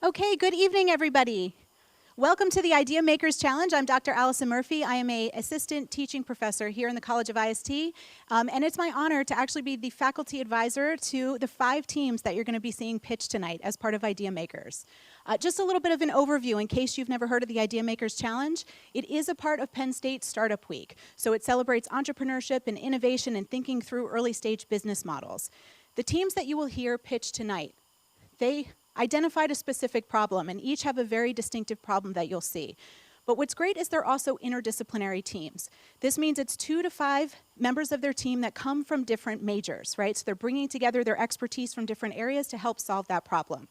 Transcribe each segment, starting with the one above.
Okay, good evening, everybody. Welcome to the IdeaMakers Challenge. I'm Dr. Allison Murphy. I am an assistant teaching professor here in the College of IST, and it's my honor to actually be the faculty advisor to the 5 teams that you're going to be seeing pitch tonight as part of IdeaMakers. Just a little bit of an overview in case you've never heard of the IdeaMakers Challenge. It is a part of Penn State Startup Week, so it celebrates entrepreneurship and innovation and thinking through early stage business models. The teams that you will hear pitch tonight, they identified a specific problem, and each have a very distinctive problem that you'll see. But what's great is they're also interdisciplinary teams. This means it's 2 to 5 members of their team that come from different majors, right? So they're bringing together their expertise from different areas to help solve that problem.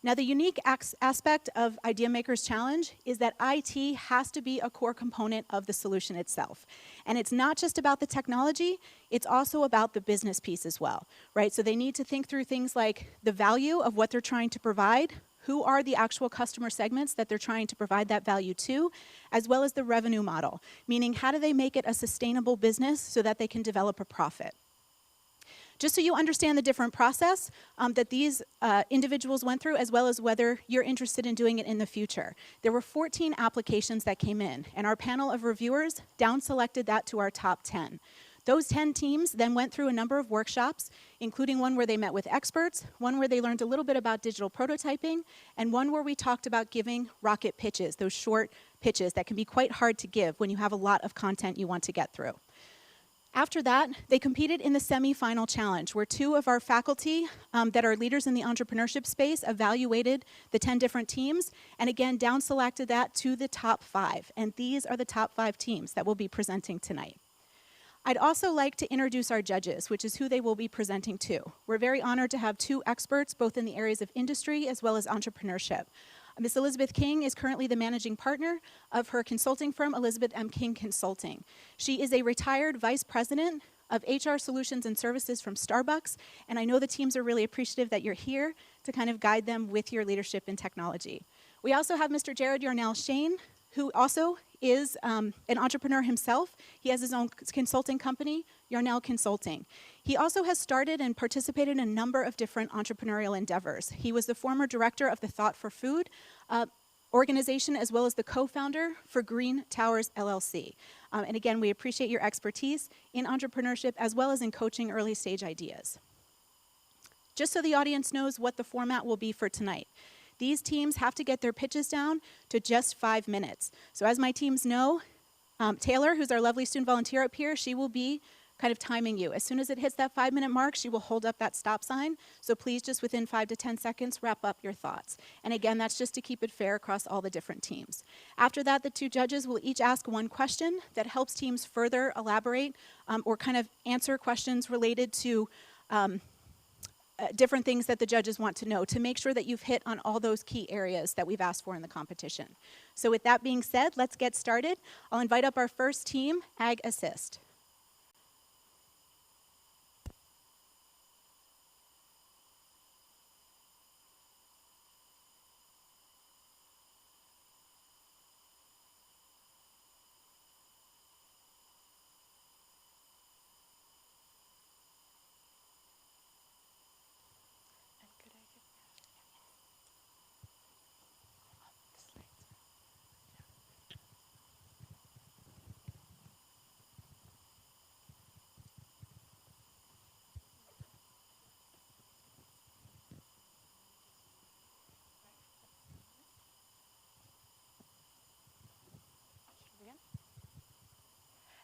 Now, the unique aspect of IdeaMakers Challenge is that IT has to be a core component of the solution itself. And it's not just about the technology, it's also about the business piece as well, right? So they need to think through things like the value of what they're trying to provide, who are the actual customer segments that they're trying to provide that value to, as well as the revenue model, meaning how do they make it a sustainable business so that they can develop a profit. Just so you understand the different process that these individuals went through, as well as whether you're interested in doing it in the future. There were 14 applications that came in, and our panel of reviewers down-selected that to our top 10. Those 10 teams then went through a number of workshops, including one where they met with experts, one where they learned a little bit about digital prototyping, and one where we talked about giving rocket pitches, those short pitches that can be quite hard to give when you have a lot of content you want to get through. After that, they competed in the semi-final challenge, where 2 of our faculty that are leaders in the entrepreneurship space evaluated the 10 different teams, and again, down-selected that to the top 5. And these are the top 5 teams that will be presenting tonight. I'd also like to introduce our judges, which is who they will be presenting to. We're very honored to have 2 experts, both in the areas of industry as well as entrepreneurship. Ms. Elizabeth King is currently the managing partner of her consulting firm, Elizabeth M. King Consulting. She is a retired vice president of HR Solutions and Services from Starbucks, and I know the teams are really appreciative that you're here to kind of guide them with your leadership in technology. We also have Mr. Jared Yarnell-Schane, who also is an entrepreneur himself. He has his own consulting company, Yarnell Consulting. He also has started and participated in a number of different entrepreneurial endeavors. He was the former director of the Thought for Food organization, as well as the co-founder for Green Towers LLC. And again, we appreciate your expertise in entrepreneurship as well as in coaching early stage ideas. Just so the audience knows what the format will be for tonight. These teams have to get their pitches down to just 5 minutes. So as my teams know, Taylor, who's our lovely student volunteer up here, she will be kind of timing you. As soon as it hits that 5-minute mark, she will hold up that stop sign. So please just within 5 to 10 seconds, wrap up your thoughts. And again, that's just to keep it fair across all the different teams. After that, the 2 judges will each ask 1 question that helps teams further elaborate or kind of answer questions related to different things that the judges want to know to make sure that you've hit on all those key areas that we've asked for in the competition. So with that being said, let's get started. I'll invite up our first team, Ag Assist.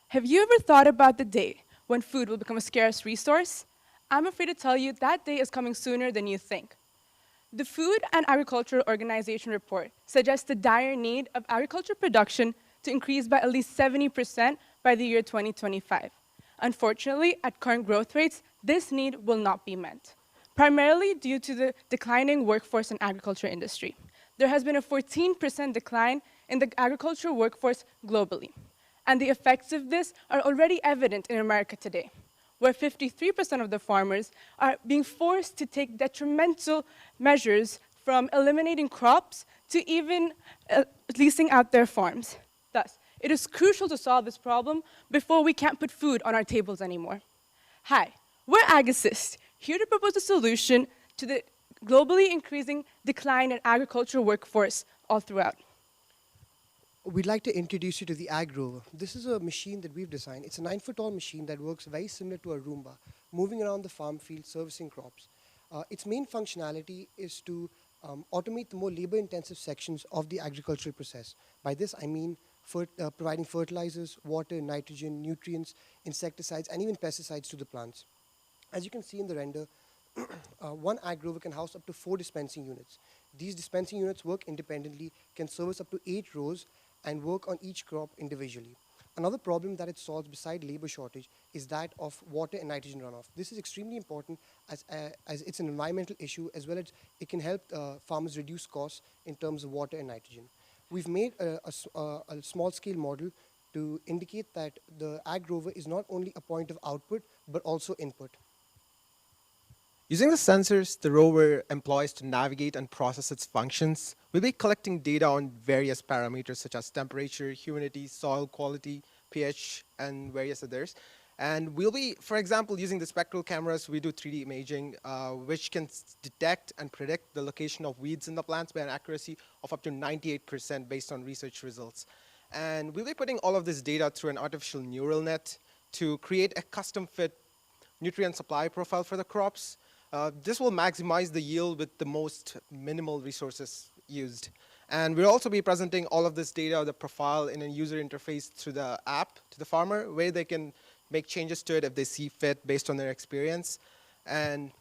Have you ever thought about the day when food will become a scarce resource? I'm afraid to tell you that day is coming sooner than you think. The Food and Agriculture Organization report suggests the dire need of agriculture production to increase by at least 70% by the year 2025. Unfortunately, at current growth rates, this need will not be met, primarily due to the declining workforce in agriculture industry. There has been a 14% decline in the agriculture workforce globally. And the effects of this are already evident in America today, where 53% of the farmers are being forced to take detrimental measures from eliminating crops to even leasing out their farms. Thus, it is crucial to solve this problem before we can't put food on our tables anymore. Hi, we're Ag Assist, here to propose a solution to the globally increasing decline in agricultural workforce all throughout. We'd like to introduce you to the Ag Rover. This is a machine that we've designed. It's a 9-foot-tall machine that works very similar to a Roomba, moving around the farm field, servicing crops. Its main functionality is to automate the more labor-intensive sections of the agricultural process. By this, I mean providing fertilizers, water, nitrogen, nutrients, insecticides, and even pesticides to the plants. As you can see in the render, one Ag Rover can house up to 4 dispensing units. These dispensing units work independently, can service up to 8 rows, and work on each crop individually. Another problem that it solves beside labor shortage is that of water and nitrogen runoff. This is extremely important as it's an environmental issue, as well as it can help farmers reduce costs in terms of water and nitrogen. We've made a small-scale model to indicate that the Ag Rover is not only a point of output, but also input. Using the sensors the rover employs to navigate and process its functions, we'll be collecting data on various parameters such as temperature, humidity, soil quality, pH, and various others. And we'll be, for example, using the spectral cameras, we do 3D imaging, which can detect and predict the location of weeds in the plants by an accuracy of up to 98% based on research results. And we'll be putting all of this data through an artificial neural net to create a custom-fit nutrient supply profile for the crops. This will maximize the yield with the most minimal resources used. And we'll also be presenting all of this data, the profile, in a user interface through the app to the farmer, where they can make changes to it if they see fit based on their experience. And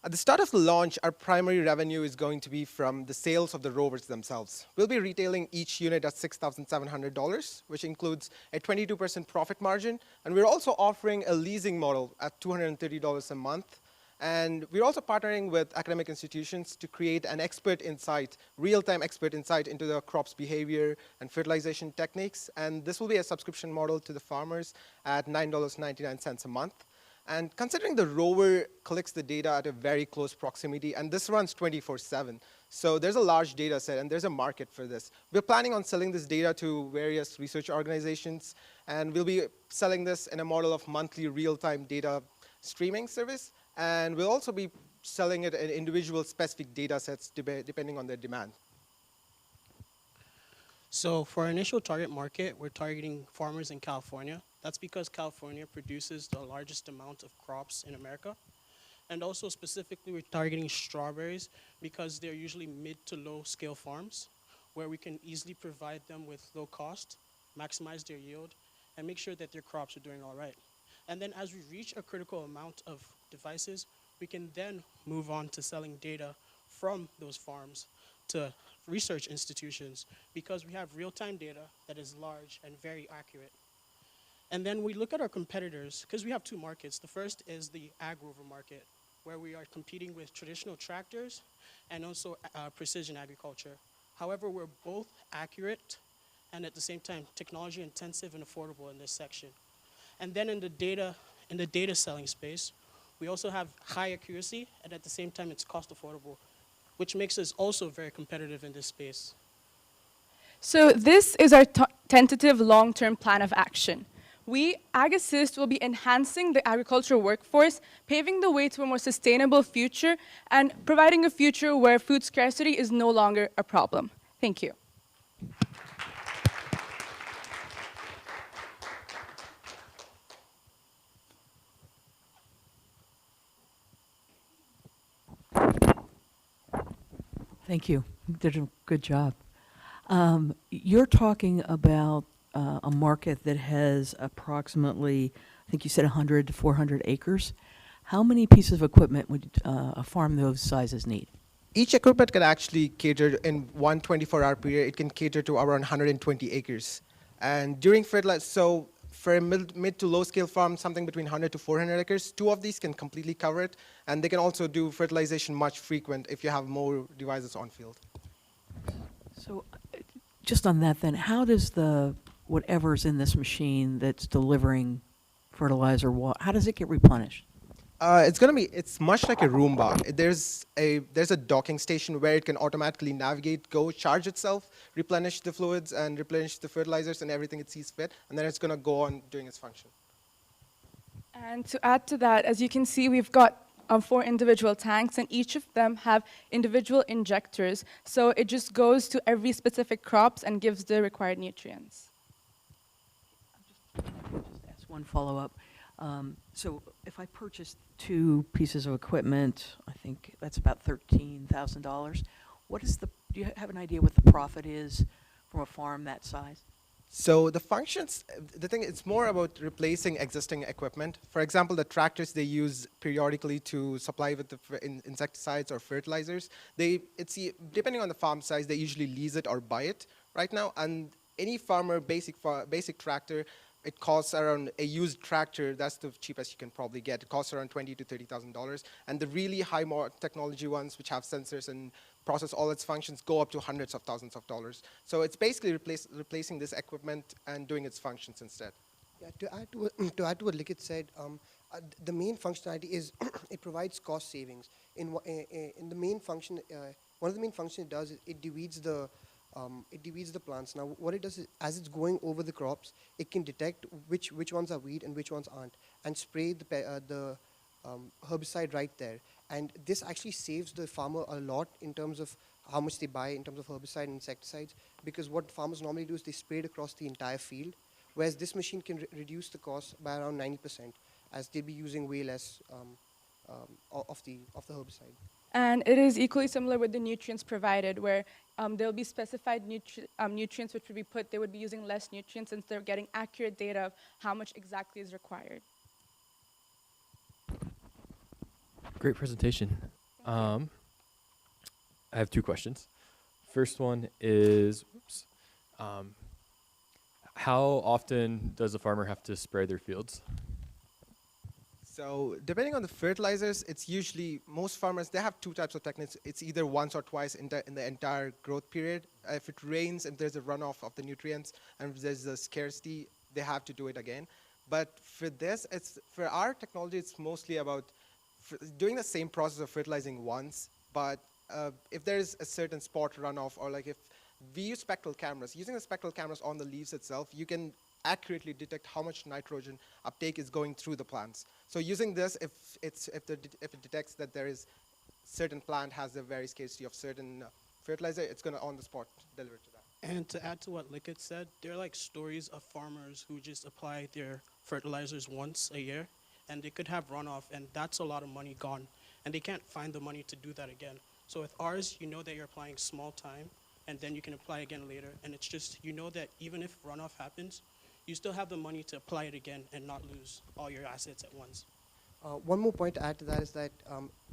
at the start of the launch, our primary revenue is going to be from the sales of the rovers themselves. We'll be retailing each unit at $6,700, which includes a 22% profit margin. And we're also offering a leasing model at $230 a month. And we're also partnering with academic institutions to create an expert insight, real-time expert insight into the crop's behavior and fertilization techniques. And this will be a subscription model to the farmers at $9.99 a month. And considering the rover collects the data at a very close proximity, and this runs 24/7, so there's a large data set and there's a market for this. We're planning on selling this data to various research organizations, and we'll be selling this in a model of monthly real-time data streaming service. And we'll also be selling it in individual specific data sets depending on their demand. So for our initial target market, we're targeting farmers in California. That's because California produces the largest amount of crops in America. And also specifically, we're targeting strawberries because they're usually mid to low scale farms where we can easily provide them with low cost, maximize their yield, and make sure that their crops are doing all right. And then as we reach a critical amount of devices, we can then move on to selling data from those farms to research institutions because we have real-time data that is large and very accurate. And then we look at our competitors because we have 2 markets. The first is the Ag Rover market, where we are competing with traditional tractors and also precision agriculture. However, we're both accurate and at the same time technology intensive and affordable in this section. And then in the data selling space, we also have high accuracy, and at the same time, it's cost affordable, which makes us also very competitive in this space. So this is our tentative long-term plan of action. We, AgAssist, will be enhancing the agricultural workforce, paving the way to a more sustainable future, and providing a future where food scarcity is no longer a problem. Thank you. Thank you. You did a good job. You're talking about a market that has approximately, I think you said 100 to 400 acres. How many pieces of equipment would a farm those sizes need? Each equipment can actually cater in one 24-hour period. It can cater to around 120 acres. And during fertilizer, so for a mid to low scale farm, something between 100 to 400 acres, 2 of these can completely cover it. And they can also do fertilization much frequent if you have more devices on field. So just on that then, how does whatever's in this machine that's delivering fertilizer, how does it get replenished? It's much like a Roomba. There's a docking station where it can automatically navigate, go charge itself, replenish the fluids, and replenish the fertilizers and everything it sees fit, and then it's going to go on doing its function. And to add to that, as you can see, we've got 4 individual tanks, and each of them have individual injectors. So it just goes to every specific crops and gives the required nutrients. Just ask one follow-up. So if I purchase 2 pieces of equipment, I think that's about $13,000. Do you have an idea what the profit is from a farm that size? So the functions, it's more about replacing existing equipment. For example, the tractors they use periodically to supply with the insecticides or fertilizers, depending on the farm size, they usually lease it or buy it right now. And any farmer, basic tractor, it costs around, a used tractor, that's the cheapest you can probably get. It costs around $20,000 to $30,000. And the really high technology ones, which have sensors and process all its functions, go up to hundreds of thousands of dollars. So it's basically replacing this equipment and doing its functions instead. Yeah, to add to what Likit said, the main functionality is it provides cost savings. In the main function, one of the main functions it does is it deweeds the plants. Now, what it does is, as it's going over the crops, it can detect which ones are weed and which ones aren't, and spray the herbicide right there. And this actually saves the farmer a lot in terms of how much they buy in terms of herbicide and insecticides, because what farmers normally do is they spray it across the entire field, whereas this machine can reduce the cost by around 90%, as they'll be using way less of the herbicide. And it is equally similar with the nutrients provided, where there'll be specified nutrients which would be put. They would be using less nutrients since they're getting accurate data of how much exactly is required. Great presentation. I have 2 questions. First one is, how often does a farmer have to spray their fields? So depending on the fertilizers, it's usually, most farmers, they have 2 types of techniques. It's either once or twice in the entire growth period. If it rains, if there's a runoff of the nutrients, and if there's a scarcity, they have to do it again. But for this, for our technology, it's mostly about doing the same process of fertilizing once, but if there's a certain spot runoff, or like if we use spectral cameras, using the spectral cameras on the leaves itself, you can accurately detect how much nitrogen uptake is going through the plants. So using this, if it detects that there is certain plant has a very scarcity of certain fertilizer, it's going to on the spot deliver to that. And to add to what Likit said, there are like stories of farmers who just apply their fertilizers once a year, and they could have runoff, and that's a lot of money gone, and they can't find the money to do that again. So with ours, you know that you're applying small time, and then you can apply again later, and it's just, you know that even if runoff happens, you still have the money to apply it again and not lose all your assets at once. One more point to add to that is that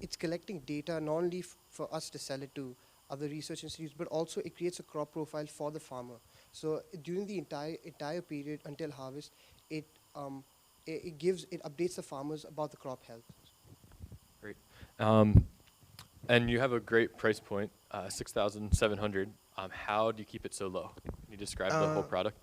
it's collecting data not only for us to sell it to other research institutes, but also it creates a crop profile for the farmer. So during the entire period until harvest, it updates the farmers about the crop health. Great. And you have a great price point, $6,700. How do you keep it so low? Can you describe the whole product?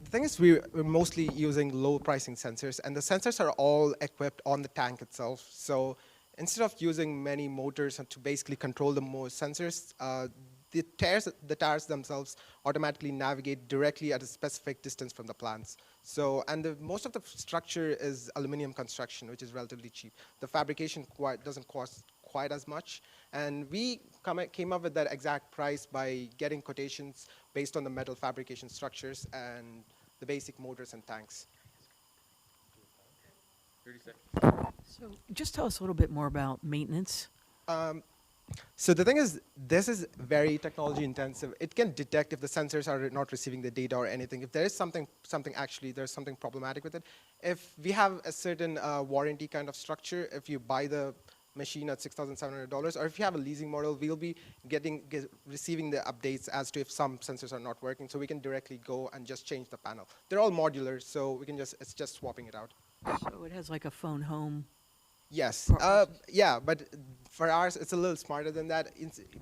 The thing is, we're mostly using low pricing sensors, and the sensors are all equipped on the tank itself. So instead of using many motors to basically control the sensors, the tires themselves automatically navigate directly at a specific distance from the plants. So, and most of the structure is aluminum construction, which is relatively cheap. The fabrication doesn't cost quite as much. And we came up with that exact price by getting quotations based on the metal fabrication structures and the basic motors and tanks. 30 seconds. So just tell us a little bit more about maintenance. So the thing is, this is very technology intensive. It can detect if the sensors are not receiving the data or anything. If there is something problematic with it. If we have a certain warranty kind of structure, if you buy the machine at $6,700, or if you have a leasing model, we'll be receiving the updates as to if some sensors are not working, so we can directly go and just change the panel. They're all modular, so we can it's just swapping it out. So it has like a phone home. Yes, yeah, but for ours, it's a little smarter than that.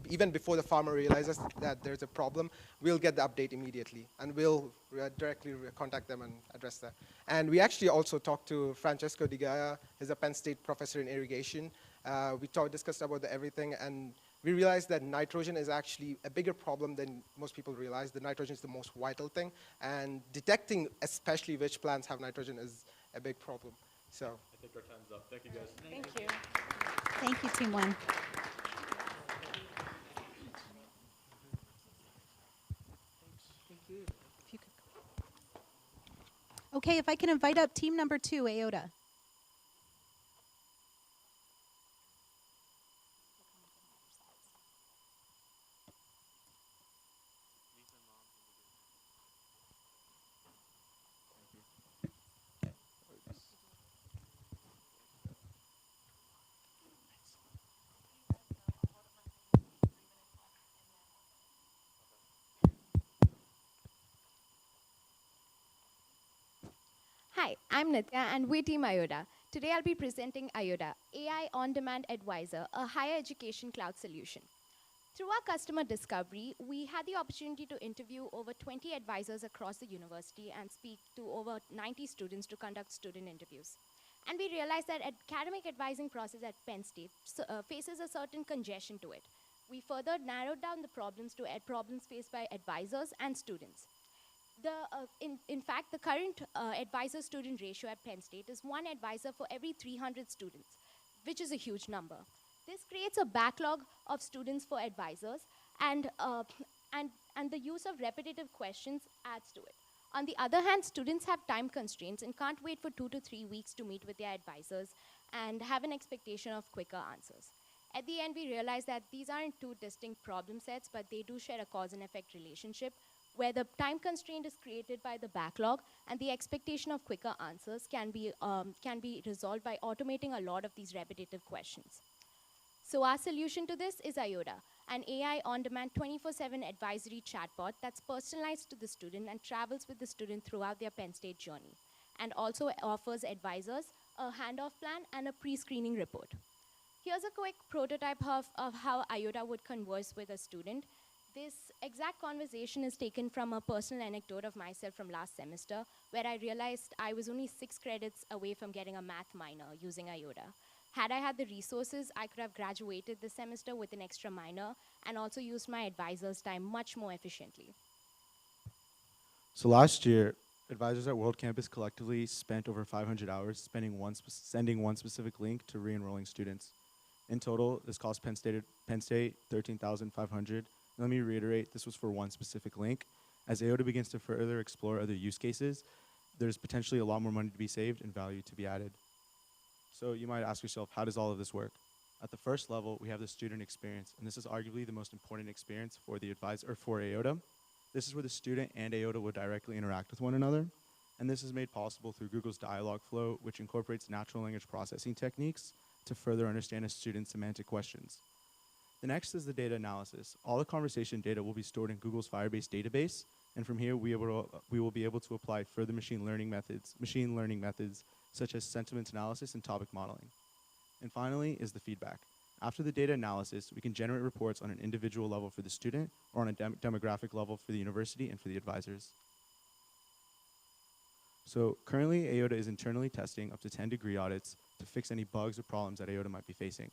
Even before the farmer realizes that there's a problem, we'll get the update immediately, and we'll directly contact them and address that. And we actually also talked to Francesco Di Gaia. He's a Penn State professor in irrigation. We discussed about everything, and we realized that nitrogen is actually a bigger problem than most people realize. The nitrogen is the most vital thing, and detecting especially which plants have nitrogen is a big problem. So I think our time's up. Thank you, guys. Thank you. Thank you, Team One. If you could- Okay, if I can invite up team number 2, Iota. Hi, I'm Nitya and we're Team Iota. Today I'll be presenting Iota, AI On-Demand Advisor, a higher education cloud solution. Through our customer discovery, we had the opportunity to interview over 20 advisors across the university and speak to over 90 students to conduct student interviews. And we realized that academic advising process at Penn State faces a certain congestion to it. We further narrowed down the problems to problems faced by advisors and students. In fact, the current advisor-student ratio at Penn State is 1 advisor for every 300 students, which is a huge number. This creates a backlog of students for advisors, and the use of repetitive questions adds to it. On the other hand, students have time constraints and can't wait for 2 to 3 weeks to meet with their advisors and have an expectation of quicker answers. At the end, we realized that these aren't two distinct problem sets, but they do share a cause and effect relationship, where the time constraint is created by the backlog and the expectation of quicker answers can be resolved by automating a lot of these repetitive questions. So our solution to this is Iota, an AI on-demand 24/7 advisory chatbot that's personalized to the student and travels with the student throughout their Penn State journey, and also offers advisors a handoff plan and a pre-screening report. Here's a quick prototype of how Iota would converse with a student. This exact conversation is taken from a personal anecdote of myself from last semester, where I realized I was only 6 credits away from getting a math minor using Iota. Had I had the resources, I could have graduated this semester with an extra minor and also used my advisor's time much more efficiently. So last year, advisors at World Campus collectively spent over 500 hours sending one specific link to re-enrolling students. In total, this cost Penn State $13,500. Let me reiterate, this was for one specific link. As Iota begins to further explore other use cases, there's potentially a lot more money to be saved and value to be added. So you might ask yourself, how does all of this work? At the first level, we have the student experience, and this is arguably the most important experience for the advisor, or for Iota. This is where the student and Iota would directly interact with one another, and this is made possible through Google's dialogue flow, which incorporates natural language processing techniques to further understand a student's semantic questions. The next is the data analysis. All the conversation data will be stored in Google's Firebase database, and from here we will be able to apply further machine learning methods such as sentiment analysis and topic modeling. And finally is the feedback. After the data analysis, we can generate reports on an individual level for the student or on a demographic level for the university and for the advisors. So currently, Iota is internally testing up to 10 degree audits to fix any bugs or problems that Iota might be facing.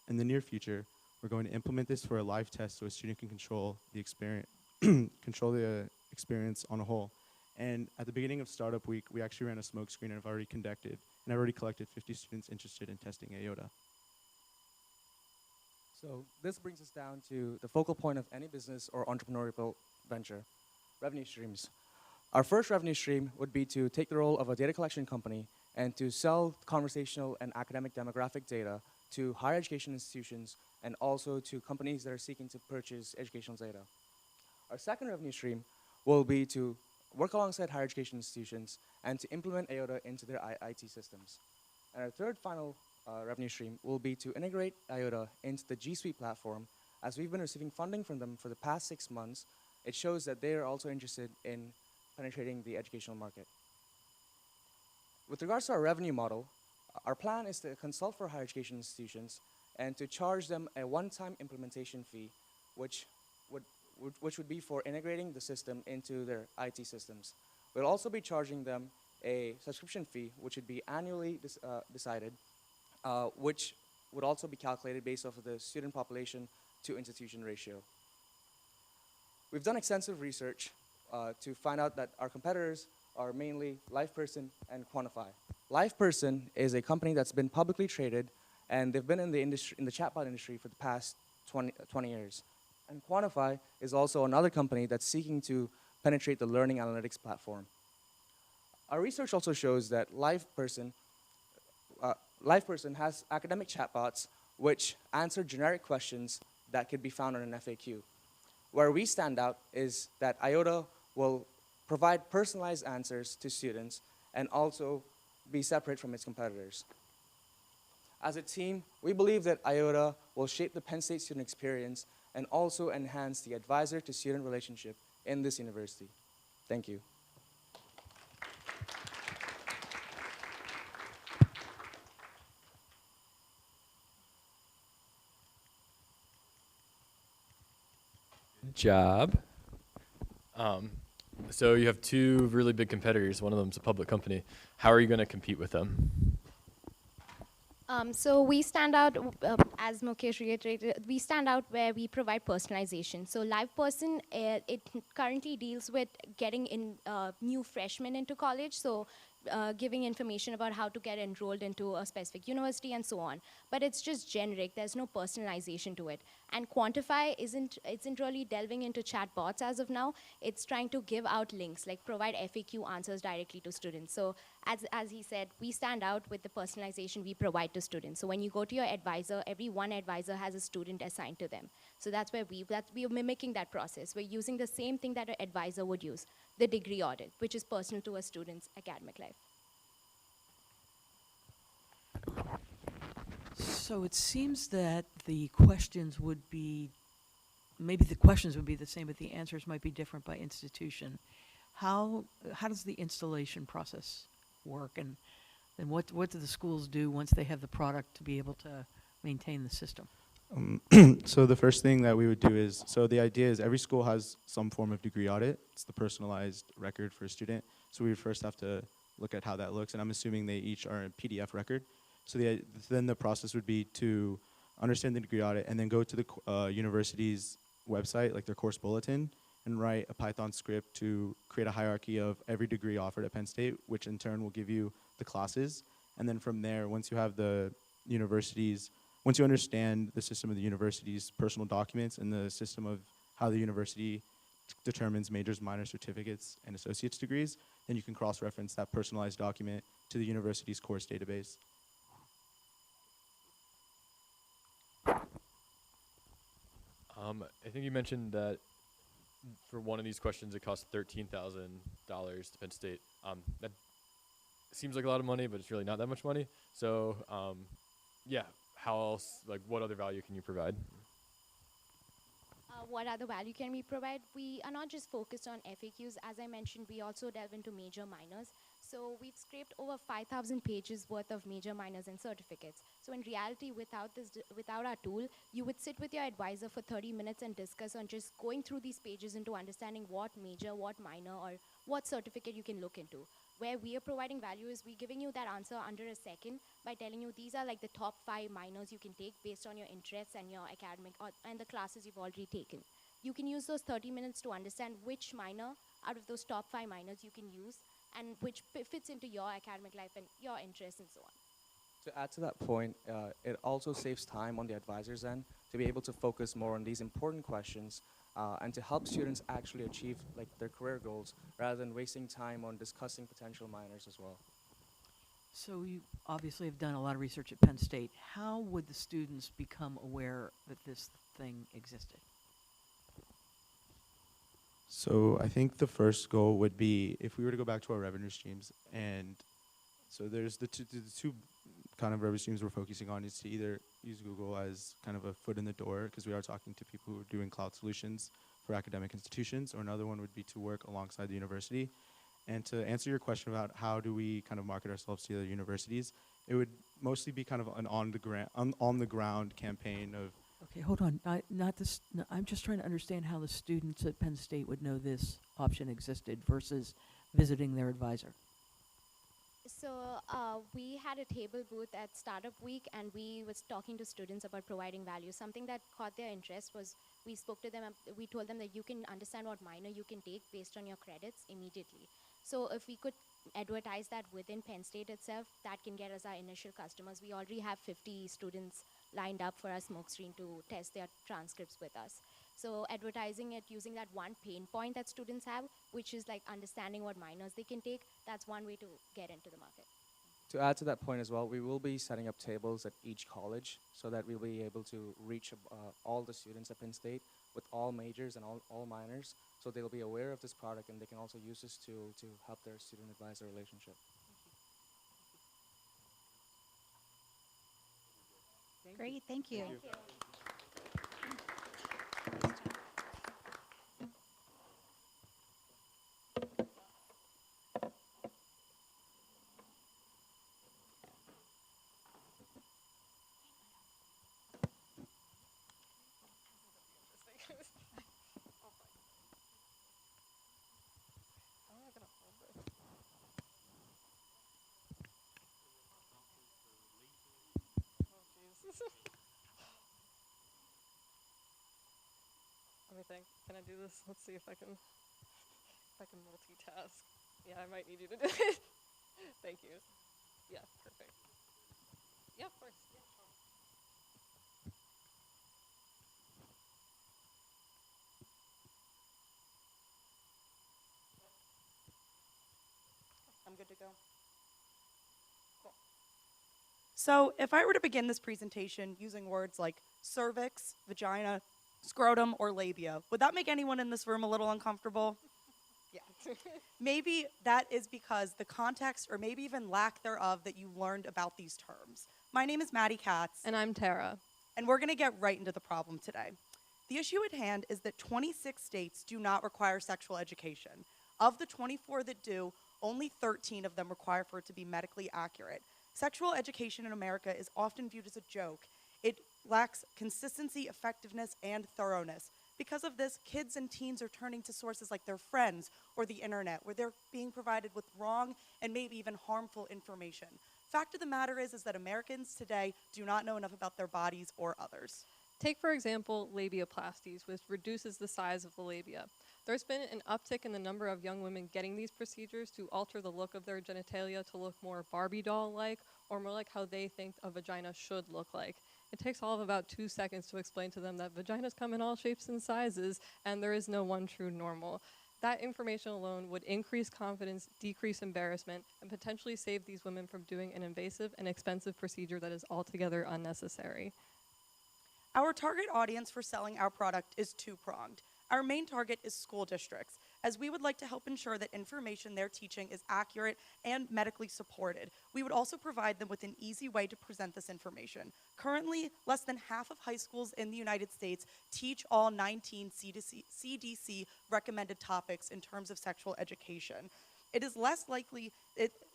In the near future, we're going to implement this for a live test so a student can control the experience, experience on a whole. And at the beginning of Startup Week, we actually ran a smoke screen and I've already collected 50 students interested in testing Iota. So this brings us down to the focal point of any business or entrepreneurial venture, revenue streams. Our first revenue stream would be to take the role of a data collection company and to sell conversational and academic demographic data to higher education institutions and also to companies that are seeking to purchase educational data. Our second revenue stream will be to work alongside higher education institutions and to implement Iota into their IT systems. And our third final revenue stream will be to integrate Iota into the G Suite platform. As we've been receiving funding from them for the past 6 months, it shows that they are also interested in penetrating the educational market. With regards to our revenue model, our plan is to consult for higher education institutions and to charge them a one-time implementation fee, which would be for integrating the system into their IT systems. We'll also be charging them a subscription fee, which would be annually decided, which would also be calculated based off of the student population to institution ratio. We've done extensive research to find out that our competitors are mainly LivePerson and Quantify. LivePerson is a company that's been publicly traded and they've been in the industry, in the chatbot industry for the past 20 years. And Quantify is also another company that's seeking to penetrate the learning analytics platform. Our research also shows that LivePerson has academic chatbots which answer generic questions that could be found on an FAQ. Where we stand out is that Iota will provide personalized answers to students and also be separate from its competitors. As a team, we believe that Iota will shape the Penn State student experience and also enhance the advisor-to-student relationship in this university. Thank you. Job. So you have two really big competitors. One of them's a public company. How are you going to compete with them? So we stand out, as Mukesh reiterated, we stand out where we provide personalization. So LivePerson, it currently deals with getting in new freshmen into college, so giving information about how to get enrolled into a specific university and so on. But it's just generic, there's no personalization to it. And Quantify isn't really delving into chatbots as of now. It's trying to give out links, like provide FAQ answers directly to students. So as he said, we stand out with the personalization we provide to students. So when you go to your advisor, every one advisor has a student assigned to them. So that's where we are mimicking that process. We're using the same thing that an advisor would use, the degree audit, which is personal to a student's academic life. So it seems that the questions would be, maybe the questions would be the same, but the answers might be different by institution. How does the installation process work, and what do the schools do once they have the product to be able to maintain the system? So the first thing that we would do is, so the idea is every school has some form of degree audit. It's the personalized record for a student. So we would first have to look at how that looks, and I'm assuming they each are a PDF record. So then the process would be to understand the degree audit and then go to the university's website, like their course bulletin, and write a Python script to create a hierarchy of every degree offered at Penn State, which in turn will give you the classes. And then from there, once you have the university's, once you understand the system of the university's personal documents and the system of how the university determines majors, minors, certificates, and associate's degrees, then you can cross-reference that personalized document to the university's course database. I think you mentioned that for one of these questions it costs $13,000 to Penn State. That seems like a lot of money, but it's really not that much money. So yeah, how else, like what other value can you provide? What other value can we provide? We are not just focused on FAQs. As I mentioned, we also delve into major, minors. So we've scraped over 5,000 pages worth of major, minors, and certificates. So in reality, without our tool, you would sit with your advisor for 30 minutes and discuss on just going through these pages into understanding what major, what minor, or what certificate you can look into. Where we are providing value is we're giving you that answer under a second by telling you these are like the top 5 minors you can take based on your interests and your academic and the classes you've already taken. You can use those 30 minutes to understand which minor out of those top 5 minors you can use and which fits into your academic life and your interests and so on. To add to that point, it also saves time on the advisor's end to be able to focus more on these important questions and to help students actually achieve like their career goals rather than wasting time on discussing potential minors as well. So you obviously have done a lot of research at Penn State. How would the students become aware that this thing existed? So I think the first goal would be if we were to go back to our revenue streams, and so there's the two kind of revenue streams we're focusing on is to either use Google as kind of a foot in the door, because we are talking to people who are doing cloud solutions for academic institutions, or another one would be to work alongside the university. And to answer your question about how do we kind of market ourselves to other universities, it would mostly be kind of an on the ground campaign of. Okay, hold on. I'm just trying to understand how the students at Penn State would know this option existed versus visiting their advisor. So we had a table booth at Startup Week, and we was talking to students about providing value. Something that caught their interest was we spoke to them. We told them that you can understand what minor you can take based on your credits immediately. So if we could advertise that within Penn State itself, that can get us our initial customers. We already have 50 students lined up for our smokescreen to test their transcripts with us. So advertising it using that one pain point that students have, which is like understanding what minors they can take, that's one way to get into the market. To add to that point as well, we will be setting up tables at each college so that we'll be able to reach all the students at Penn State with all majors and all minors, so they'll be aware of this product and they can also use this to help their student-advisor relationship. Great, thank you. Thank you. Let me think. Can I do this? Let's see if I can multitask. Yeah, I might need you to do it. Thank you. Yeah, perfect. Yeah, of course. Yeah, sure. I'm good to go. Cool. So if I were to begin this presentation using words like cervix, vagina, scrotum, or labia, would that make anyone in this room a little uncomfortable? Yeah. Maybe that is because the context or maybe even lack thereof that you learned about these terms. My name is Maddie Katz. And I'm Tara. And we're going to get right into the problem today. The issue at hand is that 26 states do not require sexual education. Of the 24 that do, only 13 of them require for it to be medically accurate. Sexual education in America is often viewed as a joke. It lacks consistency, effectiveness, and thoroughness. Because of this, kids and teens are turning to sources like their friends or the internet, where they're being provided with wrong and maybe even harmful information. Fact of the matter is that Americans today do not know enough about their bodies or others. Take, for example, labiaplasties, which reduces the size of the labia. There's been an uptick in the number of young women getting these procedures to alter the look of their genitalia to look more Barbie doll-like or more like how they think a vagina should look like. It takes all of about 2 seconds to explain to them that vaginas come in all shapes and sizes and there is no one true normal. That information alone would increase confidence, decrease embarrassment, and potentially save these women from doing an invasive and expensive procedure that is altogether unnecessary. Our target audience for selling our product is two-pronged. Our main target is school districts, as we would like to help ensure that information they're teaching is accurate and medically supported. We would also provide them with an easy way to present this information. Currently, less than half of high schools in the United States teach all 19 CDC recommended topics in terms of sexual education. It is less likely,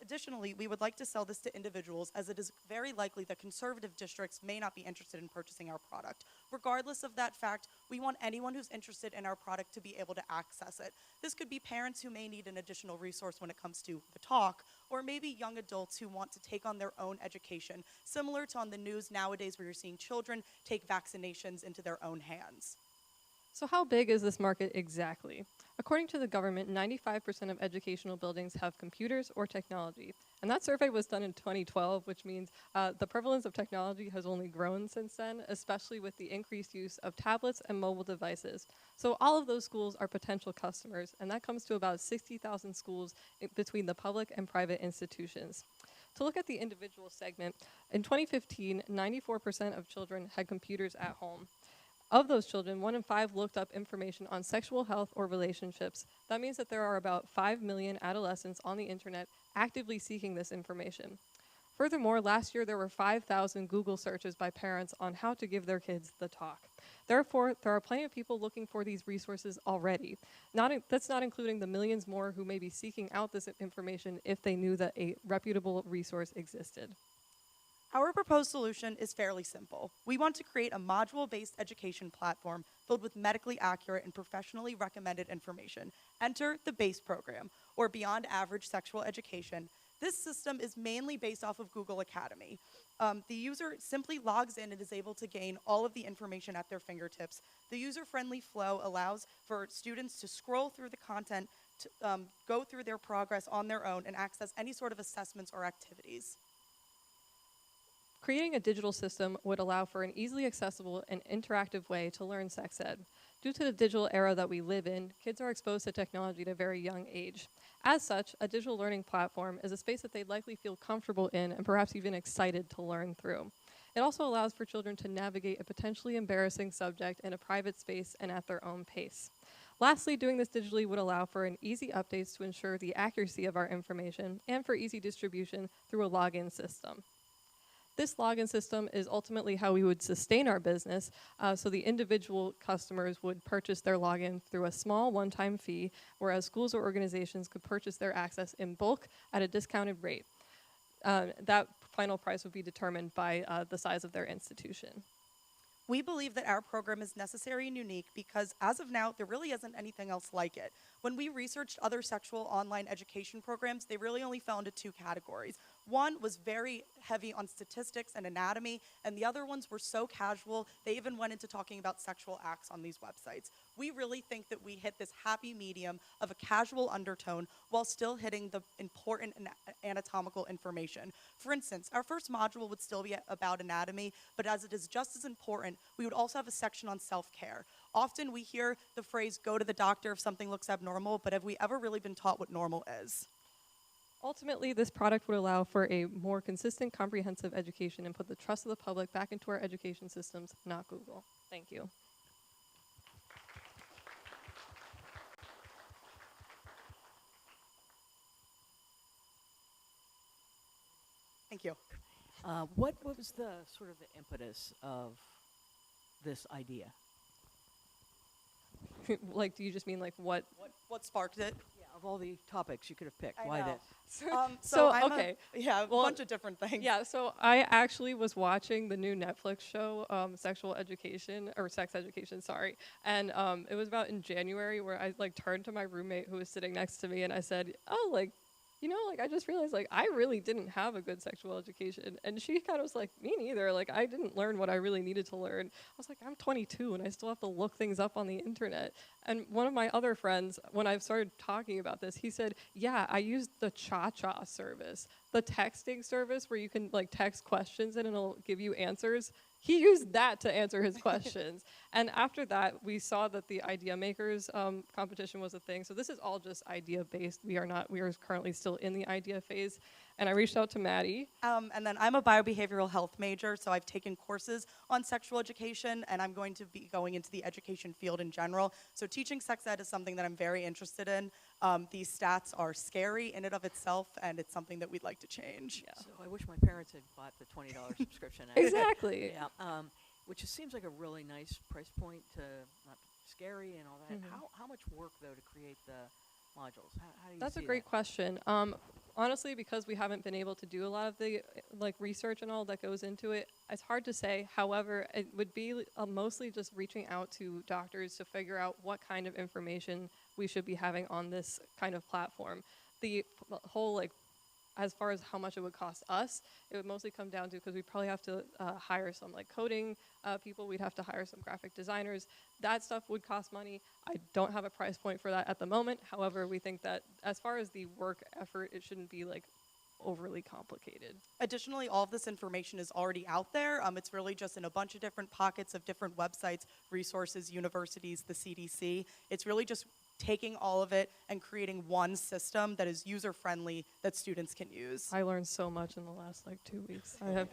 additionally, we would like to sell this to individuals, as it is very likely that conservative districts may not be interested in purchasing our product. Regardless of that fact, we want anyone who's interested in our product to be able to access it. This could be parents who may need an additional resource when it comes to the talk, or maybe young adults who want to take on their own education, similar to on the news nowadays where you're seeing children take vaccinations into their own hands. So how big is this market exactly? According to the government, 95% of educational buildings have computers or technology. And that survey was done in 2012, which means the prevalence of technology has only grown since then, especially with the increased use of tablets and mobile devices. So all of those schools are potential customers, and that comes to about 60,000 schools between the public and private institutions. To look at the individual segment, in 2015, 94% of children had computers at home. Of those children, 1 in 5 looked up information on sexual health or relationships. That means that there are about 5 million adolescents on the internet actively seeking this information. Furthermore, last year there were 5,000 Google searches by parents on how to give their kids the talk. Therefore, there are plenty of people looking for these resources already. That's not including the millions more who may be seeking out this information if they knew that a reputable resource existed. Our proposed solution is fairly simple. We want to create a module-based education platform filled with medically accurate and professionally recommended information. Enter the BASE program, or Beyond Average Sexual Education. This system is mainly based off of Google Academy. The user simply logs in and is able to gain all of the information at their fingertips. The user-friendly flow allows for students to scroll through the content, to go through their progress on their own and access any sort of assessments or activities. Creating a digital system would allow for an easily accessible and interactive way to learn sex ed. Due to the digital era that we live in, kids are exposed to technology at a very young age. As such, a digital learning platform is a space that they'd likely feel comfortable in and perhaps even excited to learn through. It also allows for children to navigate a potentially embarrassing subject in a private space and at their own pace. Lastly, doing this digitally would allow for an easy updates to ensure the accuracy of our information and for easy distribution through a login system. This login system is ultimately how we would sustain our business, so the individual customers would purchase their login through a small one-time fee, whereas schools or organizations could purchase their access in bulk at a discounted rate. That final price would be determined by the size of their institution. We believe that our program is necessary and unique because, as of now, there really isn't anything else like it. When we researched other sexual online education programs, they really only fell into two categories. One was very heavy on statistics and anatomy, and the other ones were so casual, they even went into talking about sexual acts on these websites. We really think that we hit this happy medium of a casual undertone while still hitting the important anatomical information. For instance, our first module would still be about anatomy, but as it is just as important, we would also have a section on self-care. Often we hear the phrase, go to the doctor if something looks abnormal, but have we ever really been taught what normal is? Ultimately, this product would allow for a more consistent, comprehensive education and put the trust of the public back into our education systems, not Google. Thank you. Thank you. What was the sort of the impetus of this idea? Like, do you just mean like what? What sparked it? Yeah, of all the topics you could have picked, I why know. this? So I'm okay. A Well, bunch of different things. Yeah, so I actually was watching the new Netflix show, Sexual Education, or Sex Education, sorry. And it was about in January where I like turned to my roommate who was sitting next to me and I said, oh, like, you know, like I just realized like I really didn't have a good sexual education. And she kind of was like, me neither. Like I didn't learn what I really needed to learn. I was like, I'm 22 and I still have to look things up on the internet. And one of my other friends, when I started talking about this, he said, yeah, I used the Cha-Cha service, the texting service where you can like text questions and it'll give you answers. He used that to answer his questions. And after that, we saw that the IdeaMakers competition was a thing. So this is all just idea-based. We are currently still in the idea phase. And I reached out to Maddie. And then I'm a biobehavioral health major, so I've taken courses on sexual education, and I'm going to be going into the education field in general. So teaching sex ed is something that I'm very interested in. These stats are scary in and of itself, and it's something that we'd like to change. Yeah. So I wish my parents had bought the $20 subscription. Exactly. Yeah. Which just seems like a really nice price point to not scary and all that. Mm-hmm. How much work though to create the modules? How do you That's a see great that? question. Honestly, because we haven't been able to do a lot of the like research and all that goes into it, it's hard to say. However, it would be mostly just reaching out to doctors to figure out what kind of information we should be having on this kind of platform. The whole like, as far as how much it would cost us, it would mostly come down to, because we'd probably have to hire some like coding people, we'd have to hire some graphic designers. That stuff would cost money. I don't have a price point for that at the moment. However, we think that as far as the work effort, it shouldn't be like overly complicated. Additionally, all of this information is already out there. It's really just in a bunch of different pockets of different websites, resources, universities, the CDC. It's really just taking all of it and creating one system that is user-friendly that students can use. I learned so much in the last like 2 weeks. I have.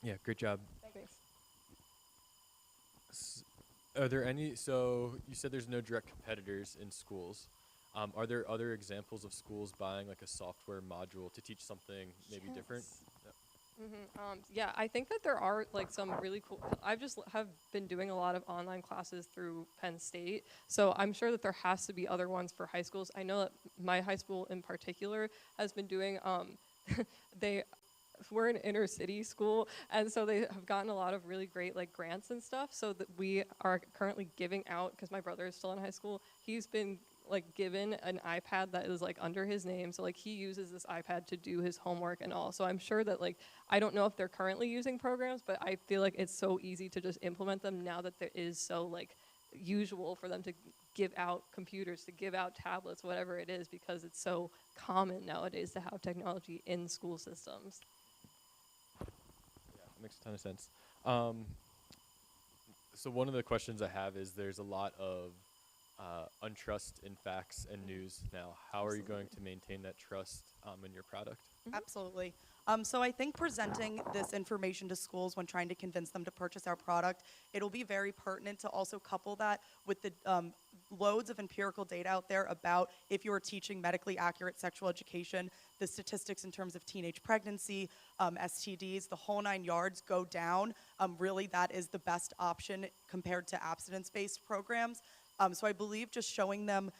Yeah, great job. Thanks. Are there any, so you said there's no direct competitors in schools. Are there other examples of schools buying like a software module to teach something maybe different? Yeah, I think that there are like some really cool, I've just have been doing a lot of online classes through Penn State, so I'm sure that there has to be other ones for high schools. I know that my high school in particular has been doing, we're an inner city school, and so they have gotten a lot of really great like grants and stuff, so that we are currently giving out, because my brother is still in high school, he's been like given an iPad that is like under his name, so like he uses this iPad to do his homework and all. So I'm sure that like, I don't know if they're currently using programs, but I feel like it's so easy to just implement them now that there is so like usual for them to give out computers, to give out tablets, whatever it is, because it's so common nowadays to have technology in school systems. Yeah, that makes a ton of sense. So one of the questions I have is there's a lot of untrust in facts and news now. How are you going to maintain that trust in your product? Absolutely. So I think presenting this information to schools when trying to convince them to purchase our product, it'll be very pertinent to also couple that with the loads of empirical data out there about if you're teaching medically accurate sexual education, the statistics in terms of teenage pregnancy, STDs, the whole 9 yards go down. Really, that is the best option compared to abstinence-based programs. So I believe just showing them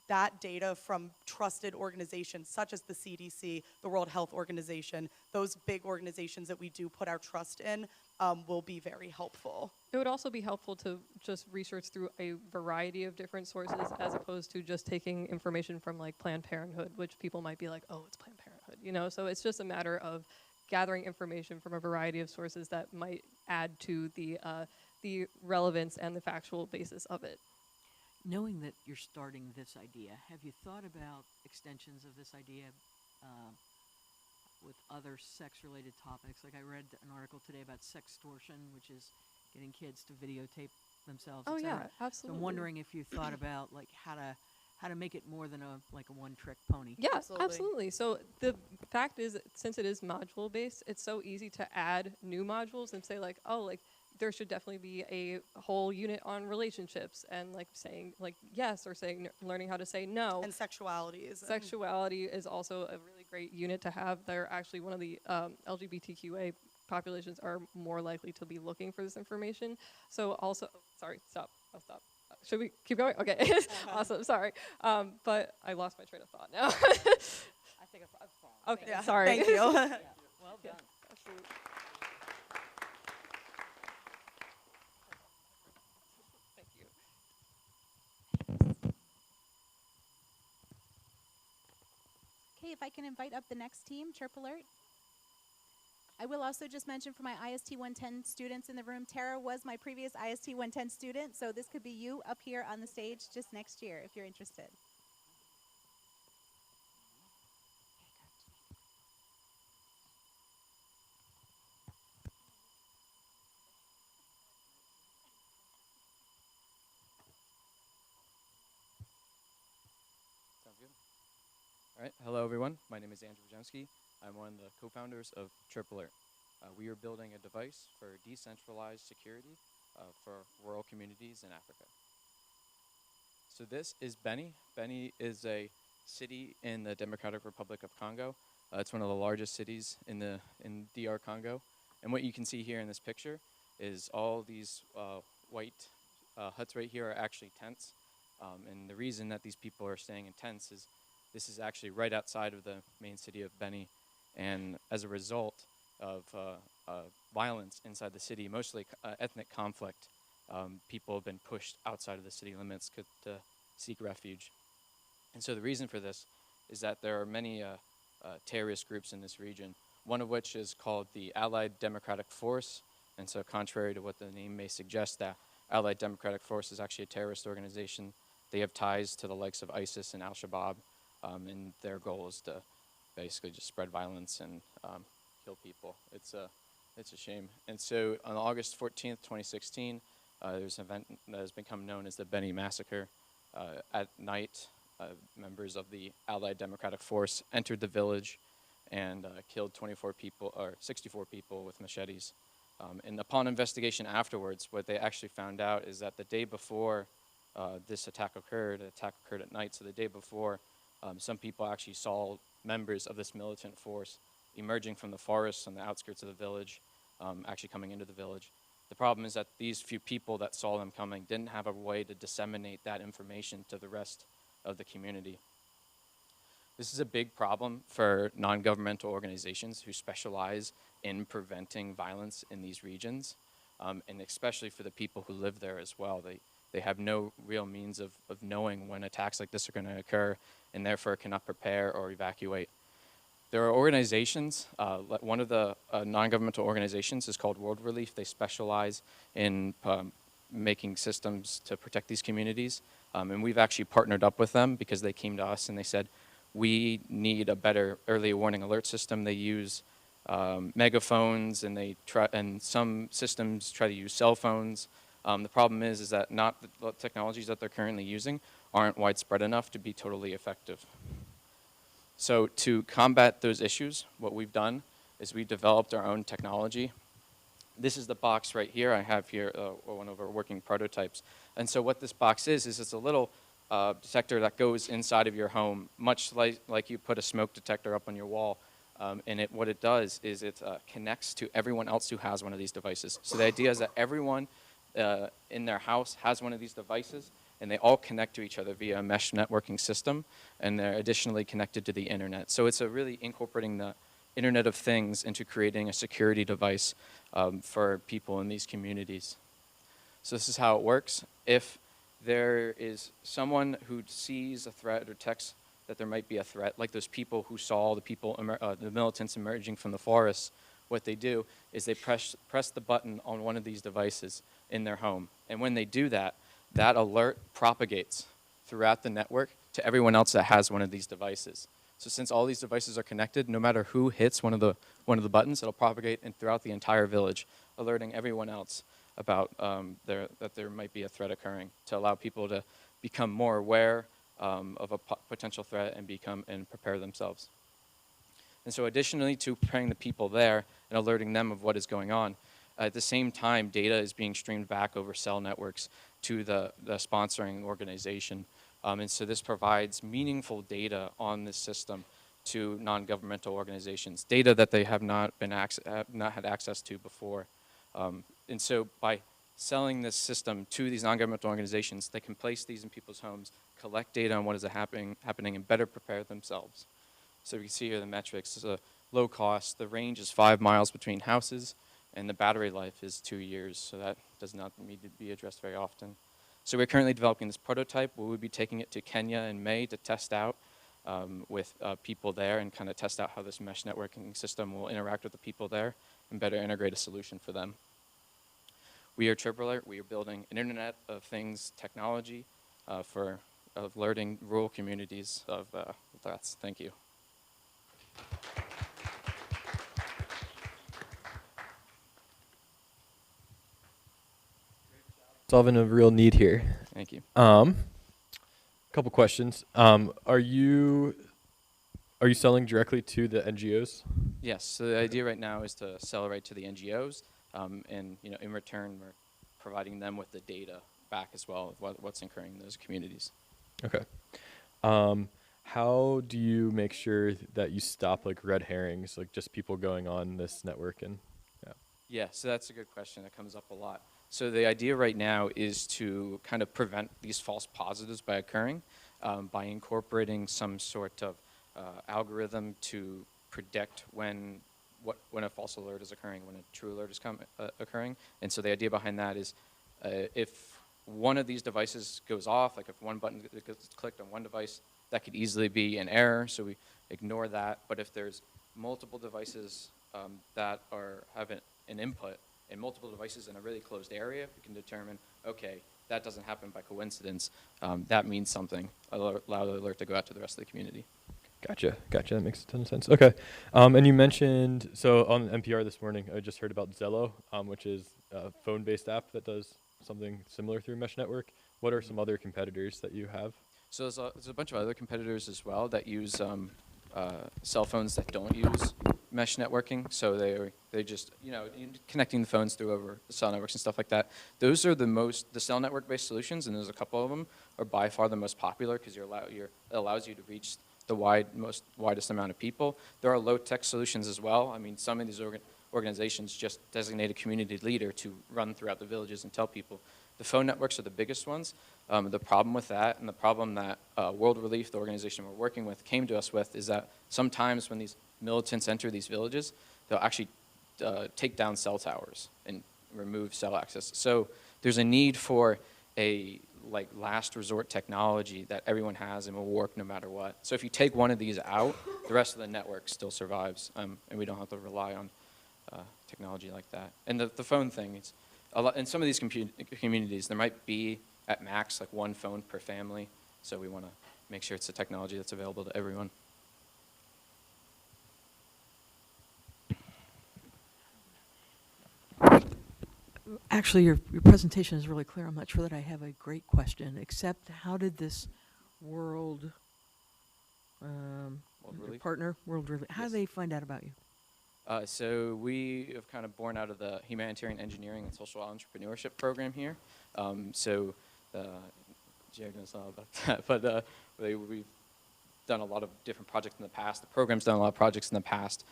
that data from trusted organizations such as the CDC, the World Health Organization, those big organizations that we do put our trust in, will be very helpful. It would also be helpful to just research through a variety of different sources as opposed to just taking information from like Planned Parenthood, which people might be like, oh, it's Planned Parenthood, you know? So it's just a matter of gathering information from a variety of sources that might add to the relevance and the factual basis of it. Knowing that you're starting this idea, have you thought about extensions of this idea with other sex-related topics? Like I read an article today about sextortion, which is getting kids to videotape themselves. Oh et cetera. yeah, absolutely. So I'm wondering if you thought about like how to make it more than a one-trick pony. Yeah, Absolutely. absolutely. So the fact is, since it is module-based, it's so easy to add new modules and say like, oh, like there should definitely be a whole unit on relationships and like saying like yes or saying learning how to say no. And sexualities. Sexuality is also a really great unit to have. They're actually one of the LGBTQA populations are more likely to be looking for this information. So also, sorry, stop. I'll stop. Should we keep going? Okay, awesome. Sorry, but I lost my train of thought now. I think I've followed. Okay, Yeah, sorry. Thank you. Well done. Absolutely. Thank you. Okay, if I can invite up the next team, TripAlert. I will also just mention for my IST 110 students in the room, Tara was my previous IST 110 student, so this could be you up here on the stage just next year if you're interested. Sounds good. All right, hello everyone. My name is Andrew Wojemski. I'm one of the co-founders of TripAlert. We are building a device for decentralized security for rural communities in Africa. So this is Beni. Beni is a city in the Democratic Republic of Congo. It's one of the largest cities in DR Congo. And what you can see here in this picture is all these white huts right here are actually tents. And the reason that these people are staying in tents is this is actually right outside of the main city of Beni. And as a result of violence inside the city, mostly ethnic conflict, people have been pushed outside of the city limits to seek refuge. And so the reason for this is that there are many terrorist groups in this region, one of which is called the Allied Democratic Force. And so contrary to what the name may suggest, that Allied Democratic Force is actually a terrorist organization. They have ties to the likes of ISIS and Al-Shabaab, and their goal is to basically just spread violence and kill people. It's a shame. And so on August 14th, 2016, there's an event that has become known as the Beni Massacre. At night, members of the Allied Democratic Force entered the village and killed 64 people with machetes. And upon investigation afterwards, what they actually found out is that the day before this attack occurred, the attack occurred at night, so the day before, some people actually saw members of this militant force emerging from the forests on the outskirts of the village, actually coming into the village. The problem is that these few people that saw them coming didn't have a way to disseminate that information to the rest of the community. This is a big problem for non-governmental organizations who specialize in preventing violence in these regions, and especially for the people who live there as well. They have no real means of knowing when attacks like this are going to occur, and therefore cannot prepare or evacuate. There are organizations, one of the non-governmental organizations is called World Relief. They specialize in making systems to protect these communities. And we've actually partnered up with them because they came to us and they said, we need a better early warning alert system. They use megaphones, and some systems try to use cell phones. The problem is that not the technologies that they're currently using aren't widespread enough to be totally effective. So to combat those issues, what we've done is we developed our own technology. This is the box right here. I have here one of our working prototypes. And so what this box is it's a little detector that goes inside of your home, much like you put a smoke detector up on your wall. And what it does is it connects to everyone else who has one of these devices. So the idea is that everyone in their house has one of these devices, and they all connect to each other via a mesh networking system, and they're additionally connected to the internet. So it's really incorporating the Internet of Things into creating a security device for people in these communities. So this is how it works. If there is someone who sees a threat or detects that there might be a threat, like those people who saw the militants emerging from the forest, what they do is they press the button on one of these devices in their home. And when they do that, that alert propagates throughout the network to everyone else that has one of these devices. So since all these devices are connected, no matter who hits one of the buttons, it'll propagate throughout the entire village, alerting everyone else about that there might be a threat occurring, to allow people to become more aware of a potential threat and prepare themselves. And so additionally to preparing the people there and alerting them of what is going on, at the same time, data is being streamed back over cell networks to the sponsoring organization. And so this provides meaningful data on this system to non-governmental organizations, data that they have not had access to before. And so by selling this system to these non-governmental organizations, they can place these in people's homes, collect data on what is happening, and better prepare themselves. So you can see here the metrics. It's a low cost. The range is 5 miles between houses, and the battery life is 2 years. So that does not need to be addressed very often. So we're currently developing this prototype. We will be taking it to Kenya in May to test out with people there and kind of test out how this mesh networking system will interact with the people there and better integrate a solution for them. We are TripAlert. We are building an Internet of Things technology for alerting rural communities of threats. Thank you. Solving a real need here. Thank you. Couple questions. Are you selling directly to the NGOs? Yes. So the idea right now is to sell right to the NGOs, and in return we're providing them with the data back as well of what's occurring in those communities. Okay. How do you make sure that you stop like red herrings, like just people going on this network and Yeah, so that's a good question that comes up a lot. So the idea right now is to kind of prevent these false positives by occurring by incorporating some sort of algorithm to predict when a false alert is occurring, when a true alert is occurring. And so the idea behind that is if one of these devices goes off, like if one button gets clicked on one device, that could easily be an error, so we ignore that. But if there's multiple devices that have an input, and multiple devices in a really closed area, we can determine, okay, that doesn't happen by coincidence. That means something. Allow the alert to go out to the rest of the community. Gotcha. That makes a ton of sense. Okay. And you mentioned, so on NPR this morning, I just heard about Zello, which is a phone-based app that does something similar through Mesh Network. What are some other competitors that you have? So there's a bunch of other competitors as well that use cell phones that don't use mesh networking. So they just, connecting the phones through over cell networks and stuff like that. Those are the cell network-based solutions, and there's a couple of them, are by far the most popular because it allows you to reach the widest amount of people. There are low-tech solutions as well. I mean, some of these organizations just designate a community leader to run throughout the villages and tell people. The phone networks are the biggest ones. The problem with that, and the problem that World Relief, the organization we're working with, came to us with, is that sometimes when these militants enter these villages, they'll actually take down cell towers and remove cell access. So there's a need for a last resort technology that everyone has and will work no matter what. So if you take one of these out, the rest of the network still survives, and we don't have to rely on technology like that. And the phone thing, in some of these communities, there might be at max like one phone per family. So we want to make sure it's a technology that's available to everyone. Actually, your presentation is really clear. I'm not sure that I have a great question, except how did this World Relief? partner, World Relief, how Yes. do they find out about you? So we have kind of born out of the humanitarian engineering and social entrepreneurship program here. Jared knows all about that, but we've done a lot of different projects in the past. The program's done a lot of projects in the past.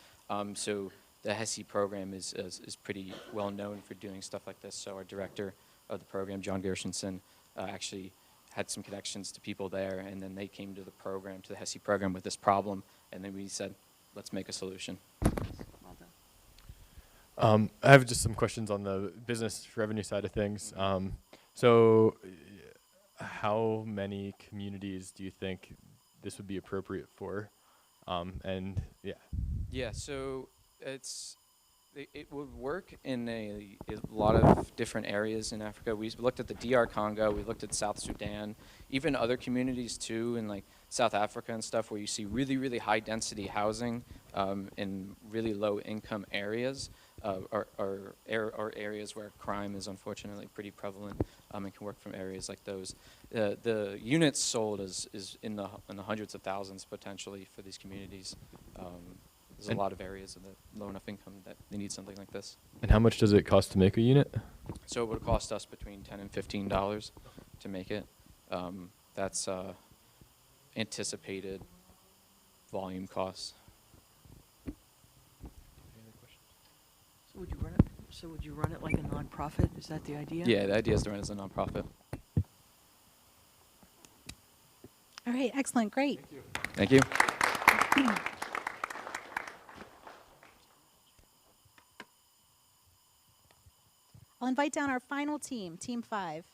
So the HESI program is pretty well known for doing stuff like this. So our director of the program, John Gershenson, actually had some connections to people there, and then they came to the program, to the HESI program with this problem, and then we said, let's make a solution. I have just some questions on the business revenue side of things. So how many communities do you think this would be appropriate for? And yeah. Yeah, so it would work in a lot of different areas in Africa. We looked at the DR Congo, we looked at South Sudan, even other communities too in like South Africa and stuff where you see really, really high density housing in really low income areas or areas where crime is unfortunately pretty prevalent and can work from areas like those. The units sold is in the hundreds of thousands potentially for these communities. There's a lot of areas of the low enough income that they need something like this. And how much does it cost to make a unit? So it would cost us between $10 and $15 to make it. That's anticipated volume costs. So would you run it like a nonprofit? Is that the idea? Yeah, the idea is to run as a nonprofit. All right, excellent, great. Thank you. I'll invite down our final team, Team 5.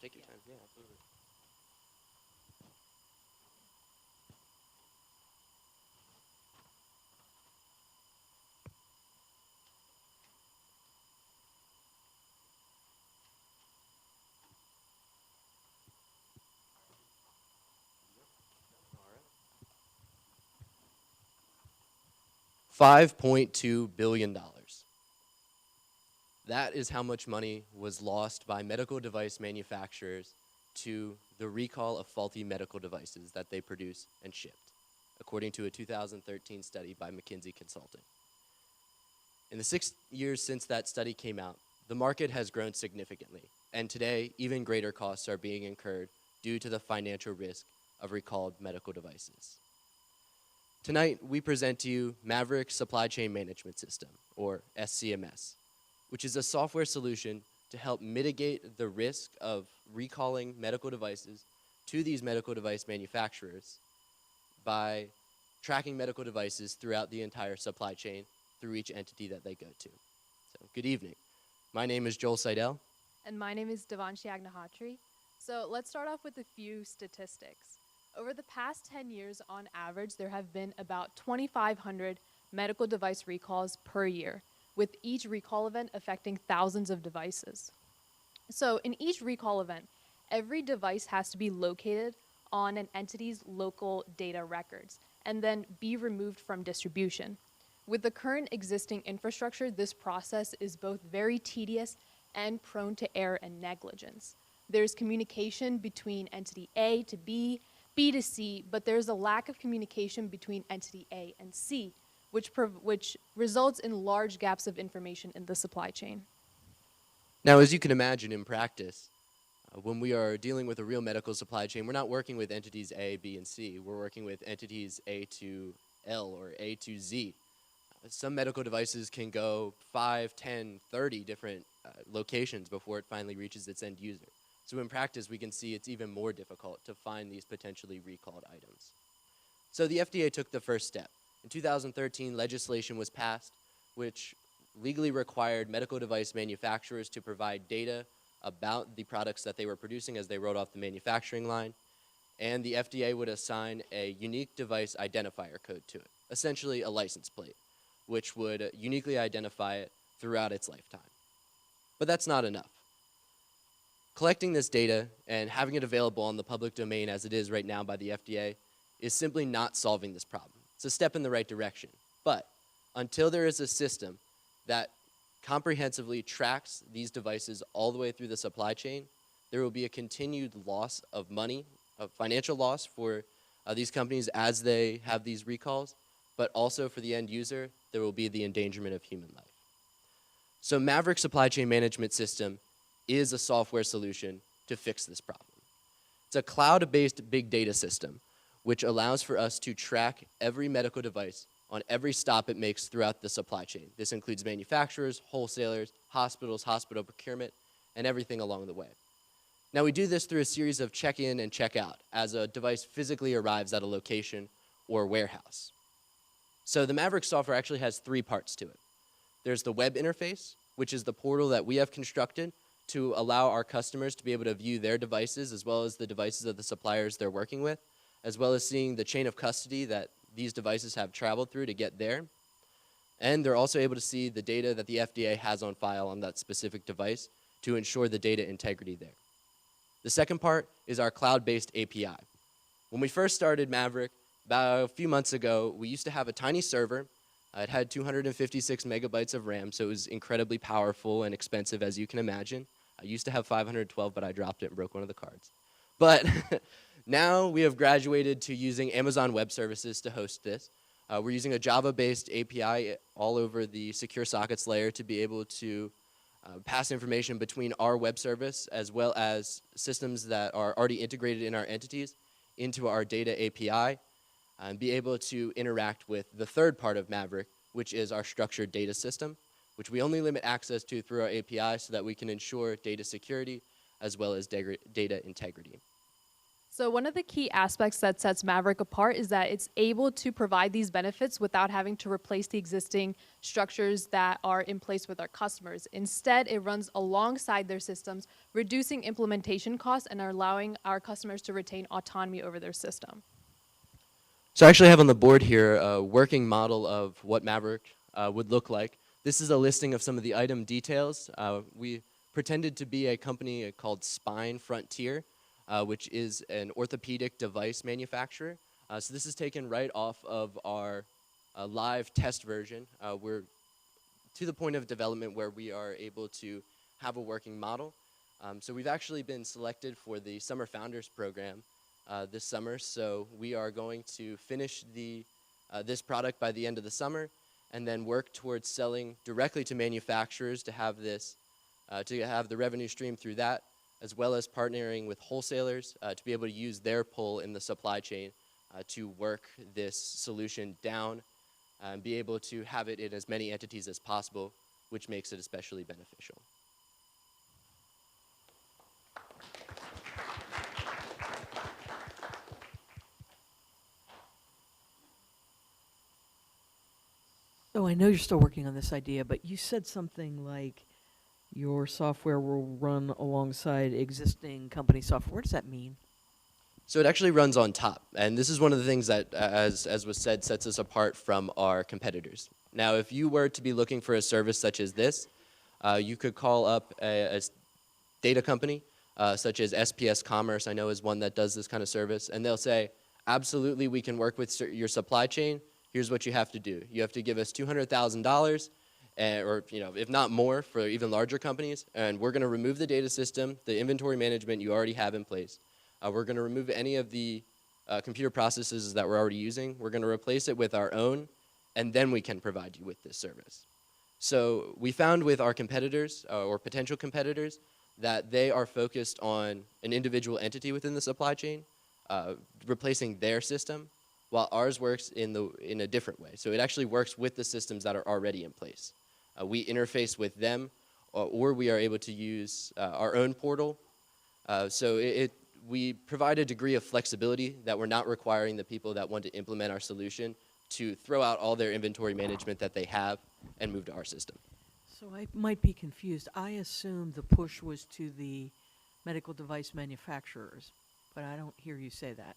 Take your time. Yeah, absolutely. $5.2 billion. That is how much money was lost by medical device manufacturers to the recall of faulty medical devices that they produce and shipped, according to a 2013 study by McKinsey Consulting. In the 6 years since that study came out, the market has grown significantly, and today, even greater costs are being incurred due to the financial risk of recalled medical devices. Tonight, we present to you Maverick Supply Chain Management System, or SCMS, which is a software solution to help mitigate the risk of recalling medical devices to these medical device manufacturers by tracking medical devices throughout the entire supply chain through each entity that they go to. So, good evening. My name is Joel Seidel. And my name is Devanshi Agnahatri. So let's start off with a few statistics. Over the past 10 years, on average, there have been about 2,500 medical device recalls per year, with each recall event affecting thousands of devices. So in each recall event, every device has to be located on an entity's local data records and then be removed from distribution. With the current existing infrastructure, this process is both very tedious and prone to error and negligence. There's communication between entity A to B, B to C, but there's a lack of communication between entity A and C, which results in large gaps of information in the supply chain. Now, as you can imagine in practice, when we are dealing with a real medical supply chain, we're not working with entities A, B, and C. We're working with entities A to L or A to Z. Some medical devices can go 5, 10, 30 different locations before it finally reaches its end user. So in practice, we can see it's even more difficult to find these potentially recalled items. So the FDA took the first step. In 2013, legislation was passed, which legally required medical device manufacturers to provide data about the products that they were producing as they rolled off the manufacturing line, and the FDA would assign a unique device identifier code to it, essentially a license plate, which would uniquely identify it throughout its lifetime. But that's not enough. Collecting this data and having it available on the public domain as it is right now by the FDA is simply not solving this problem. It's a step in the right direction. But until there is a system that comprehensively tracks these devices all the way through the supply chain, there will be a continued loss of money, of financial loss for these companies as they have these recalls, but also for the end user, there will be the endangerment of human life. So Maverick Supply Chain Management System is a software solution to fix this problem. It's a cloud-based big data system which allows for us to track every medical device on every stop it makes throughout the supply chain. This includes manufacturers, wholesalers, hospitals, hospital procurement, and everything along the way. Now we do this through a series of check-in and check-out as a device physically arrives at a location or warehouse. So the Maverick software actually has three parts to it. There's the web interface, which is the portal that we have constructed to allow our customers to be able to view their devices as well as the devices of the suppliers they're working with, as well as seeing the chain of custody that these devices have traveled through to get there. And they're also able to see the data that the FDA has on file on that specific device to ensure the data integrity there. The second part is our cloud-based API. When we first started Maverick, about a few months ago, we used to have a tiny server. It had 256 megabytes of RAM, so it was incredibly powerful and expensive, as you can imagine. I used to have 512, but I dropped it and broke one of the cards. But now we have graduated to using Amazon Web Services to host this. We're using a Java-based API all over the secure sockets layer to be able to pass information between our web service as well as systems that are already integrated in our entities into our data API and be able to interact with the third part of Maverick, which is our structured data system, which we only limit access to through our API so that we can ensure data security as well as data integrity. So one of the key aspects that sets Maverick apart is that it's able to provide these benefits without having to replace the existing structures that are in place with our customers. Instead, it runs alongside their systems, reducing implementation costs and allowing our customers to retain autonomy over their system. So I actually have on the board here a working model of what Maverick would look like. This is a listing of some of the item details. We pretended to be a company called Spine Frontier, which is an orthopedic device manufacturer. So this is taken right off of our live test version. We're to the point of development where we are able to have a working model. So we've actually been selected for the Summer Founders Program this summer. So we are going to finish this product by the end of the summer and then work towards selling directly to manufacturers to have this, to have the revenue stream through that, as well as partnering with wholesalers to be able to use their pull in the supply chain to work this solution down and be able to have it in as many entities as possible, which makes it especially beneficial. So I know you're still working on this idea, but you said something like your software will run alongside existing company software. What does that mean? So it actually runs on top. And this is one of the things that, as was said, sets us apart from our competitors. Now, if you were to be looking for a service such as this, you could call up a data company, such as SPS Commerce, I know is one that does this kind of service. And they'll say, absolutely, we can work with your supply chain. Here's what you have to do. You have to give us $200,000. Or if not more for even larger companies, and we're going to remove the data system, the inventory management you already have in place. We're going to remove any of the computer processes that we're already using. We're going to replace it with our own, and then we can provide you with this service. So we found with our competitors, or potential competitors, that they are focused on an individual entity within the supply chain, replacing their system, while ours works in a different way. So it actually works with the systems that are already in place. We interface with them or we are able to use our own portal. So we provide a degree of flexibility that we're not requiring the people that want to implement our solution to throw out all their inventory management that they have and move to our system. So I might be confused. I assumed the push was to the medical device manufacturers, but I don't hear you say that.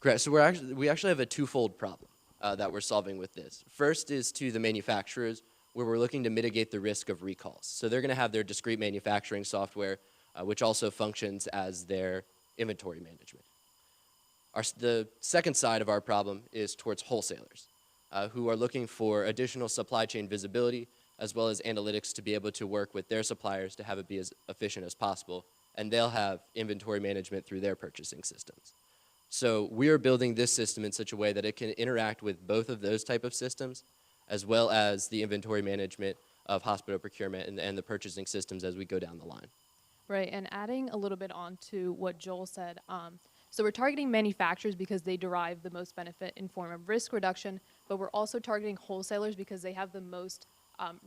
Correct. So we actually have a twofold problem that we're solving with this. First is to the manufacturers, where we're looking to mitigate the risk of recalls. So they're going to have their discrete manufacturing software, which also functions as their inventory management. The second side of our problem is towards wholesalers, who are looking for additional supply chain visibility, as well as analytics to be able to work with their suppliers to have it be as efficient as possible, and they'll have inventory management through their purchasing systems. So we are building this system in such a way that it can interact with both of those type of systems, as well as the inventory management of hospital procurement and the purchasing systems as we go down the line. Right, and adding a little bit on to what Joel said, so we're targeting manufacturers because they derive the most benefit in form of risk reduction, but we're also targeting wholesalers because they have the most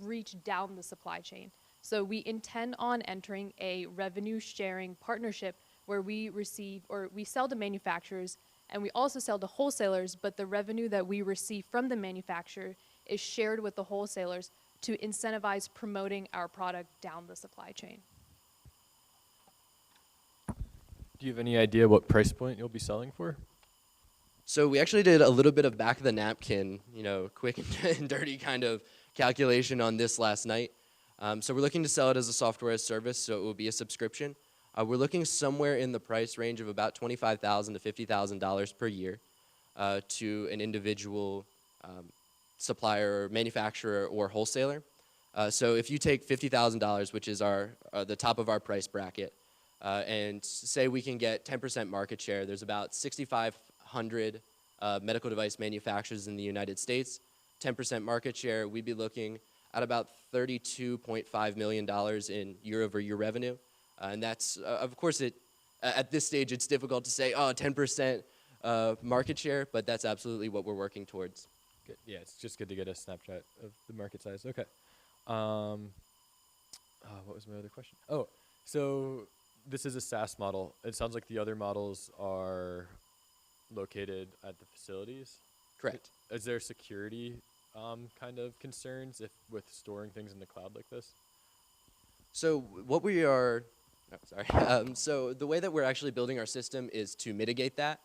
reach down the supply chain. So we intend on entering a revenue sharing partnership where we receive, or we sell to manufacturers and we also sell to wholesalers, but the revenue that we receive from the manufacturer is shared with the wholesalers to incentivize promoting our product down the supply chain. Do you have any idea what price point you'll be selling for? So we actually did a little bit of back of the napkin, quick and dirty kind of calculation on this last night. So we're looking to sell it as a software as service, so it will be a subscription. We're looking somewhere in the price range of about $25,000 to $50,000 per year to an individual supplier, or manufacturer, or wholesaler. So if you take $50,000, which is the top of our price bracket, and say we can get 10% market share, there's about 6,500 medical device manufacturers in the United States. 10% market share, we'd be looking at about $32.5 million in year-over-year revenue. And that's, of course, at this stage, it's difficult to say, 10% market share, but that's absolutely what we're working towards. Good. Yeah, it's just good to get a snapshot of the market size. Okay. What was my other question? Oh, so this is a SaaS model. It sounds like the other models are located at the facilities. Correct. Is there security kind of concerns with storing things in the cloud like this? So what we are, so the way that we're actually building our system is to mitigate that.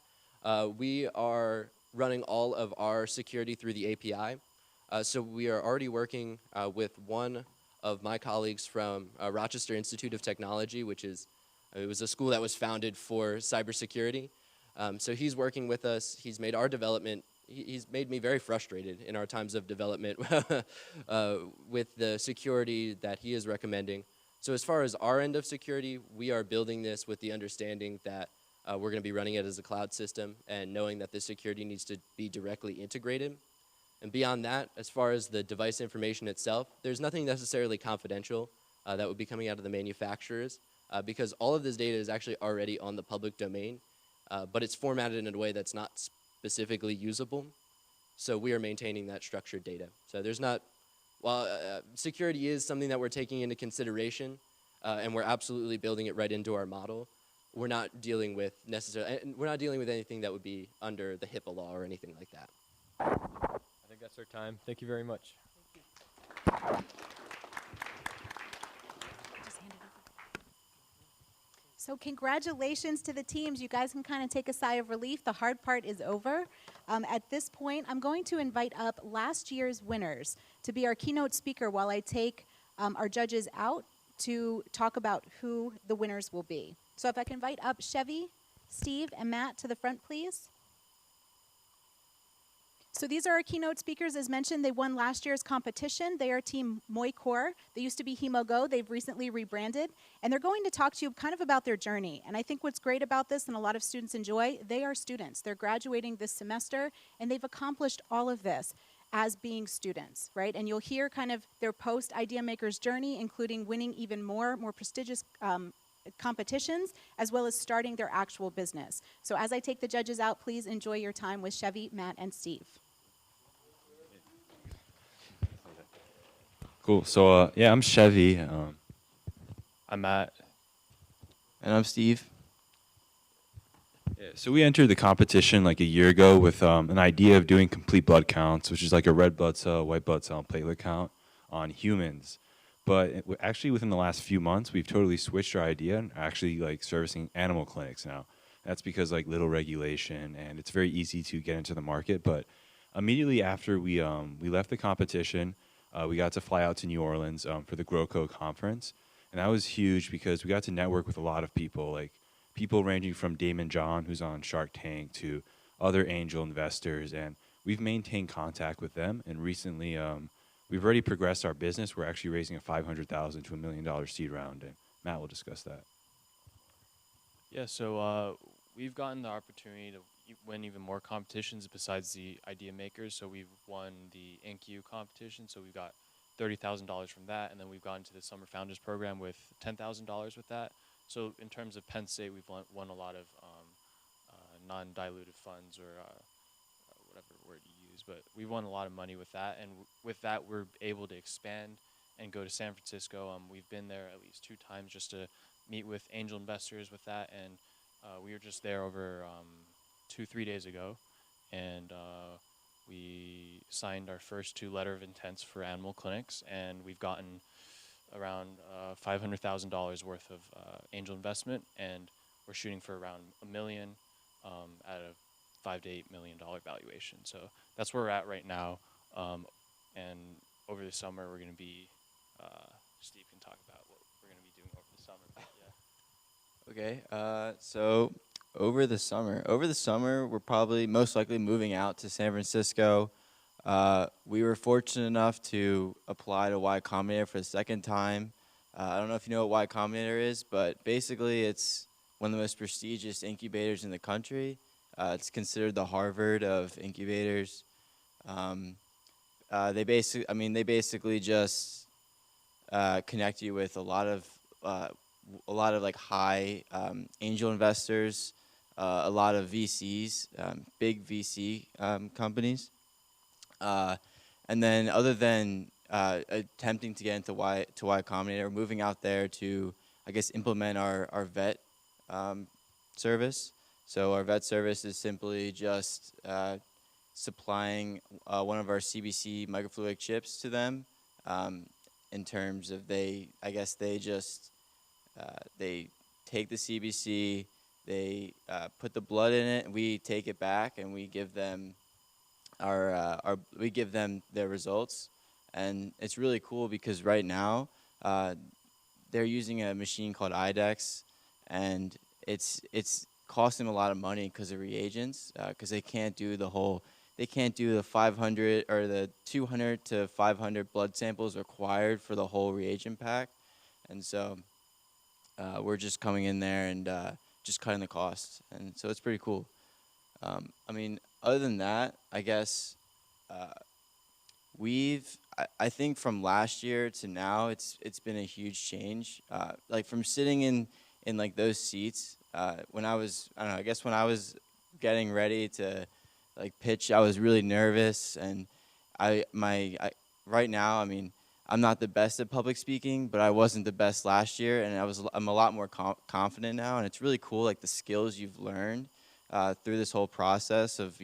We are running all of our security through the API. So we are already working with one of my colleagues from Rochester Institute of Technology, which is, it was a school that was founded for cybersecurity. So he's working with us. He's made our development, he's made me very frustrated in our times of development with the security that he is recommending. So as far as our end of security, we are building this with the understanding that we're going to be running it as a cloud system and knowing that the security needs to be directly integrated. And beyond that, as far as the device information itself, there's nothing necessarily confidential that would be coming out of the manufacturers because all of this data is actually already on the public domain, but it's formatted in a way that's not specifically usable. So we are maintaining that structured data. So there's not, while security is something that we're taking into consideration, and we're absolutely building it right into our model, we're not dealing with anything that would be under the HIPAA law or anything like that. I think that's our time. Thank you very much. So congratulations to the teams. You guys can kind of take a sigh of relief. The hard part is over. At this point, I'm going to invite up last year's winners to be our keynote speaker while I take our judges out to talk about who the winners will be. So if I can invite up Chevy, Steve, and Matt to the front, please. So these are our keynote speakers. As mentioned, they won last year's competition. They are Team Moichor. They used to be HemoGo. They've recently rebranded. And they're going to talk to you kind of about their journey. And I think what's great about this, and a lot of students enjoy, they are students. They're graduating this semester, and they've accomplished all of this as being students, right? And you'll hear kind of their post-IdeaMakers journey, including winning even more prestigious competitions, as well as starting their actual business. So as I take the judges out, please enjoy your time with Chevy, Matt, and Steve. Cool. So yeah, I'm Chevy. I'm Matt. And I'm Steve. Yeah, so we entered the competition like a year ago with an idea of doing complete blood counts, which is like a red blood cell, white blood cell, and platelet count on humans. But actually, within the last few months, we've totally switched our idea and are actually like servicing animal clinics now. That's because like little regulation and it's very easy to get into the market. But immediately after we left the competition, we got to fly out to New Orleans for the GrowCo conference, and that was huge because we got to network with a lot of people, like people ranging from Damon John, who's on Shark Tank, to other angel investors, and we've maintained contact with them. And recently, we've already progressed our business. We're actually raising a $500,000 to $1 million seed round, and Matt will discuss that. Yeah, so we've gotten the opportunity to win even more competitions besides the IdeaMakers. So we've won the InQ competition, so we've got $30,000 from that, and then we've gone to the Summer Founders Program with $10,000 with that. So in terms of Penn State, we've won a lot of non-dilutive funds, or whatever word you use, but we've won a lot of money with that, and with that we're able to expand and go to San Francisco. We've been there at least 2 times just to meet with angel investors with that, and we were just there over 2-3 days ago, and we signed our first 2 letter of intents for animal clinics, and we've gotten around $500,000 worth of angel investment, and we're shooting for around $1 million at a $5 to $8 million valuation. So that's where we're at right now, and over the summer we're going to be, Steve can talk about what we're going to be doing over the summer. Okay, so over the summer, we're probably most likely moving out to San Francisco. We were fortunate enough to apply to Y Combinator for the second time. I don't know if you know what Y Combinator is, but basically it's one of the most prestigious incubators in the country. It's considered the Harvard of incubators. They basically just connect you with a lot of like high angel investors, a lot of VCs, big VC companies. And then other than attempting to get into Y Combinator, we're moving out there to, I guess, implement our vet service. So our vet service is simply just supplying one of our CBC microfluidic chips to them, in terms of they take the CBC, they put the blood in it, and we take it back and we give them their results. And it's really cool because right now they're using a machine called IDEX, and it's costing them a lot of money because of reagents, because they can't do the 500 or the 200 to 500 blood samples required for the whole reagent pack. And so we're just coming in there and just cutting the costs, and so it's pretty cool. I mean, other than that, I guess I think from last year to now, it's been a huge change. Like from sitting in like those seats, when I was getting ready to like pitch, I was really nervous, and right now, I mean, I'm not the best at public speaking, but I wasn't the best last year, and I'm a lot more confident now, and it's really cool, like the skills you've learned through this whole process of,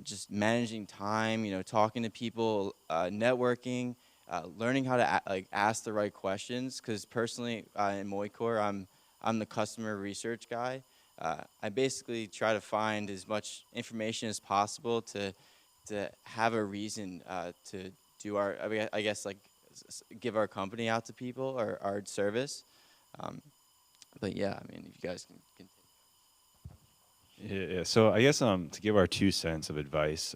just managing time, talking to people, networking, learning how to ask the right questions. Because personally, in Moichor, I'm the customer research guy. I basically try to find as much information as possible to have a reason to do give our company out to people, or our service. But yeah, I mean, if you guys can Yeah, so I guess to give our 2 cents of advice,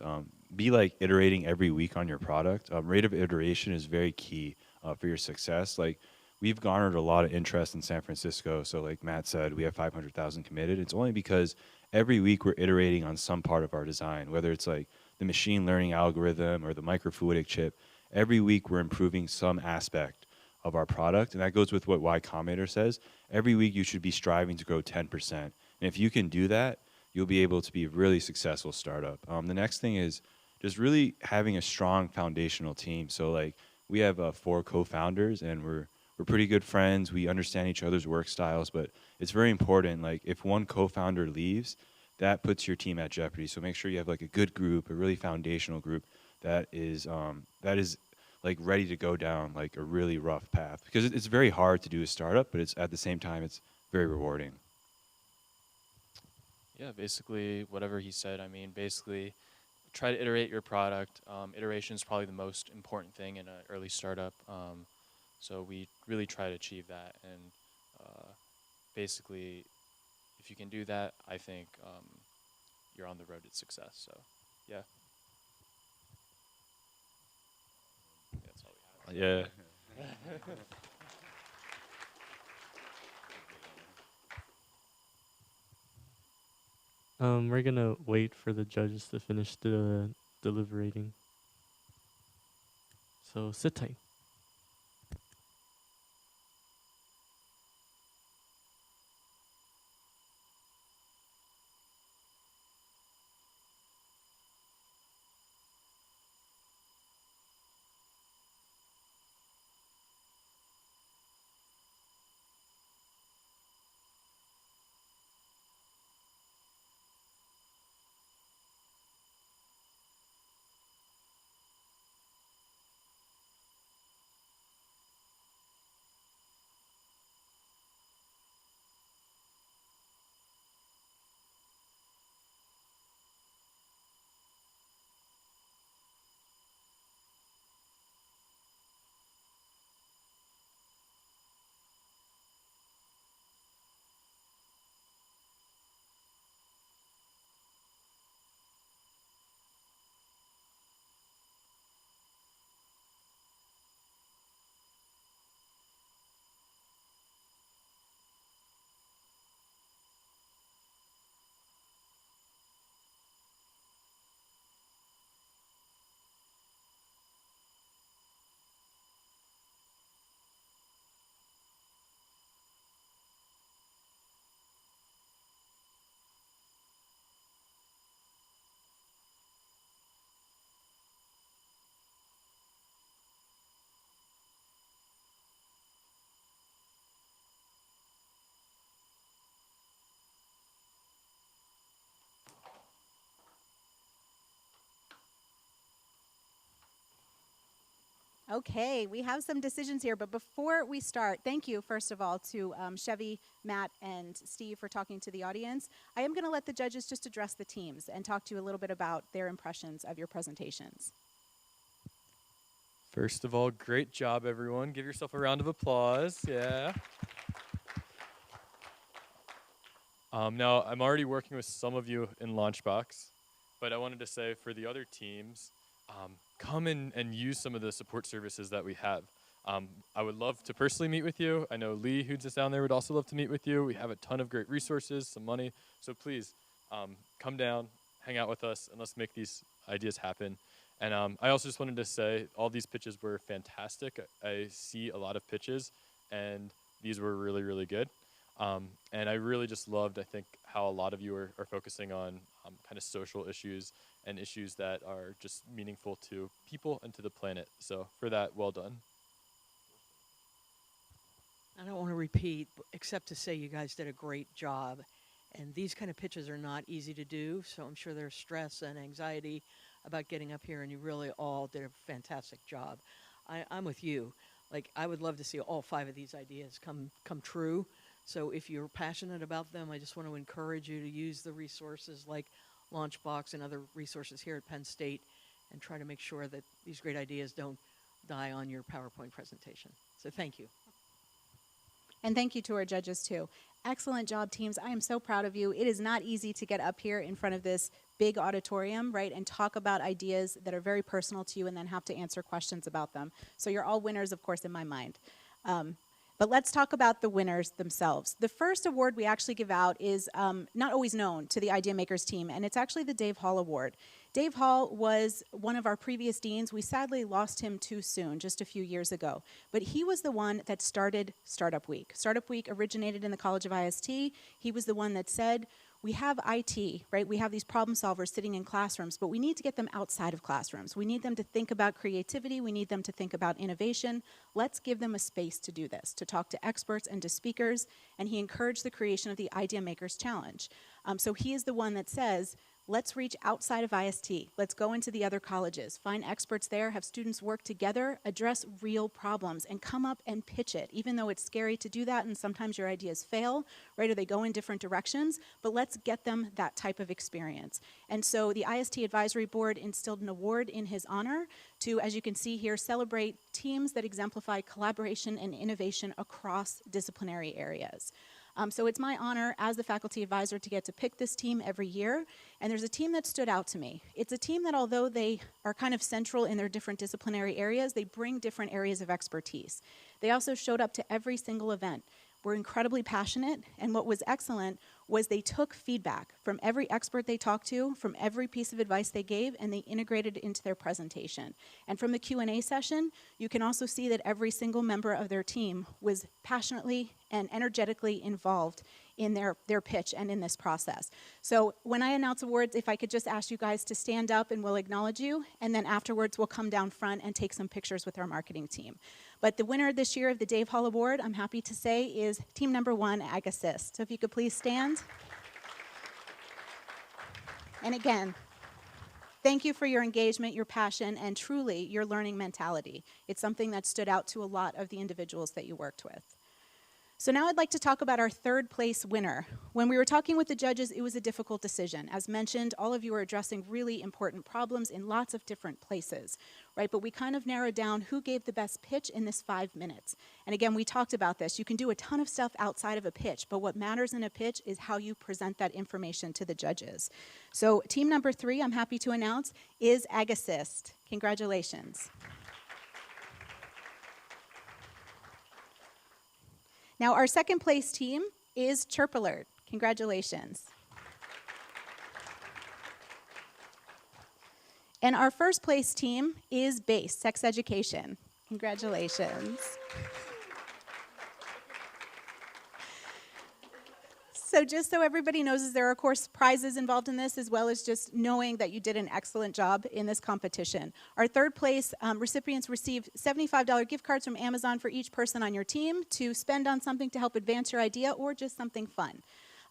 be like iterating every week on your product. Rate of iteration is very key for your success. Like, we've garnered a lot of interest in San Francisco. So like Matt said, we have 500,000 committed. It's only because every week we're iterating on some part of our design, whether it's like the machine learning algorithm or the microfluidic chip. Every week we're improving some aspect of our product, and that goes with what Y Combinator says. Every week you should be striving to grow 10%. And if you can do that, you'll be able to be a really successful startup. The next thing is just really having a strong foundational team. So like we have 4 co-founders, and we're pretty good friends. We understand each other's work styles, but it's very important. Like, if one co-founder leaves, that puts your team at jeopardy. So make sure you have like a good group, a really foundational group that is like ready to go down like a really rough path, because it's very hard to do a startup, but it's at the same time it's very rewarding. Yeah, basically whatever he said. I mean, basically try to iterate your product. Iteration is probably the most important thing in an early startup. So we really try to achieve that, and basically if you can do that, I think you're on the road to success. So yeah. That's all we have. Yeah. We're gonna wait for the judges to finish the deliberating. So sit tight. Okay, we have some decisions here, but before we start, thank you, first of all, to Chevy, Matt, and Steve for talking to the audience. I am going to let the judges just address the teams and talk to you a little bit about their impressions of your presentations. First of all, great job, everyone. Give yourself a round of applause. Yeah. Now, I'm already working with some of you in Launchbox, but I wanted to say for the other teams, come and use some of the support services that we have. I would love to personally meet with you. I know Lee, who's just down there, would also love to meet with you. We have a ton of great resources, some money. So please come down, hang out with us, and let's make these ideas happen. And I also just wanted to say all these pitches were fantastic. I see a lot of pitches, and these were really, really good. And I really just loved, I think, how a lot of you are focusing on kind of social issues and issues that are just meaningful to people and to the planet. So for that, well done. I don't want to repeat, except to say you guys did a great job. And these kind of pitches are not easy to do, so I'm sure there's stress and anxiety about getting up here, and you really all did a fantastic job. I'm with you. Like, I would love to see all 5 of these ideas come true. So if you're passionate about them, I just want to encourage you to use the resources like Launchbox and other resources here at Penn State and try to make sure that these great ideas don't die on your PowerPoint presentation. So thank you. And thank you to our judges, too. Excellent job, teams. I am so proud of you. It is not easy to get up here in front of this big auditorium, right, and talk about ideas that are very personal to you and then have to answer questions about them. So you're all winners, of course, in my mind. But let's talk about the winners themselves. The first award we actually give out is not always known to the IdeaMakers team, and it's actually the Dave Hall Award. Dave Hall was one of our previous deans. We sadly lost him too soon, just a few years ago. But he was the one that started Startup Week. Startup Week originated in the College of IST. He was the one that said, we have IT, right? We have these problem solvers sitting in classrooms, but we need to get them outside of classrooms. We need them to think about creativity. We need them to think about innovation. Let's give them a space to do this, to talk to experts and to speakers. And he encouraged the creation of the IdeaMakers Challenge. So he is the one that says, let's reach outside of IST. Let's go into the other colleges, find experts there, have students work together, address real problems, and come up and pitch it, even though it's scary to do that and sometimes your ideas fail, right, or they go in different directions, but let's get them that type of experience. And so the IST Advisory Board instilled an award in his honor to, as you can see here, celebrate teams that exemplify collaboration and innovation across disciplinary areas. So it's my honor as the faculty advisor to get to pick this team every year. And there's a team that stood out to me. It's a team that, although they are kind of central in their different disciplinary areas, they bring different areas of expertise. They also showed up to every single event. Were incredibly passionate, and what was excellent was they took feedback from every expert they talked to, from every piece of advice they gave, and they integrated it into their presentation. And from the Q&A session, you can also see that every single member of their team was passionately and energetically involved in their pitch and in this process. So when I announce awards, if I could just ask you guys to stand up and we'll acknowledge you, and then afterwards we'll come down front and take some pictures with our marketing team. But the winner this year of the Dave Hall Award, I'm happy to say, is team number 1, Ag Assist. So if you could please stand. And again, thank you for your engagement, your passion, and truly your learning mentality. It's something that stood out to a lot of the individuals that you worked with. So now I'd like to talk about our third place winner. When we were talking with the judges, it was a difficult decision. As mentioned, all of you are addressing really important problems in lots of different places, right? But we kind of narrowed down who gave the best pitch in this 5 minutes. And again, we talked about this. You can do a ton of stuff outside of a pitch, but what matters in a pitch is how you present that information to the judges. So team number 3, I'm happy to announce, is Ag Assist. Congratulations. Now, our second place team is TripAlert. Congratulations. And our first place team is BASE, Sex Education. Congratulations. So just so everybody knows, there are, of course, prizes involved in this, as well as just knowing that you did an excellent job in this competition. Our third place recipients received $75 gift cards from Amazon for each person on your team to spend on something to help advance your idea or just something fun.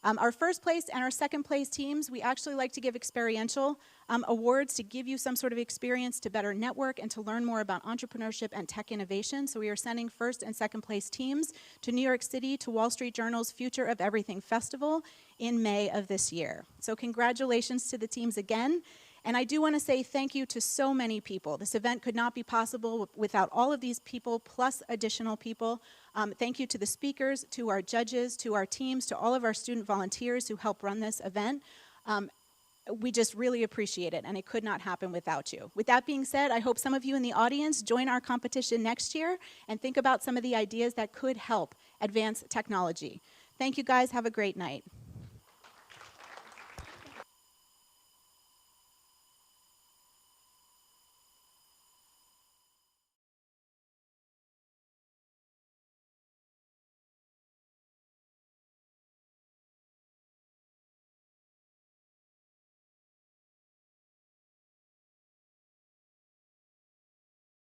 Our first place and our second place teams, we actually like to give experiential awards to give you some sort of experience to better network and to learn more about entrepreneurship and tech innovation. So we are sending first and second place teams to New York City to Wall Street Journal's Future of Everything Festival in May of this year. So congratulations to the teams again. And I do want to say thank you to so many people. This event could not be possible without all of these people plus additional people. Thank you to the speakers, to our judges, to our teams, to all of our student volunteers who help run this event. We just really appreciate it, and it could not happen without you. With that being said, I hope some of you in the audience join our competition next year and think about some of the ideas that could help advance technology. Thank you guys. Have a great night.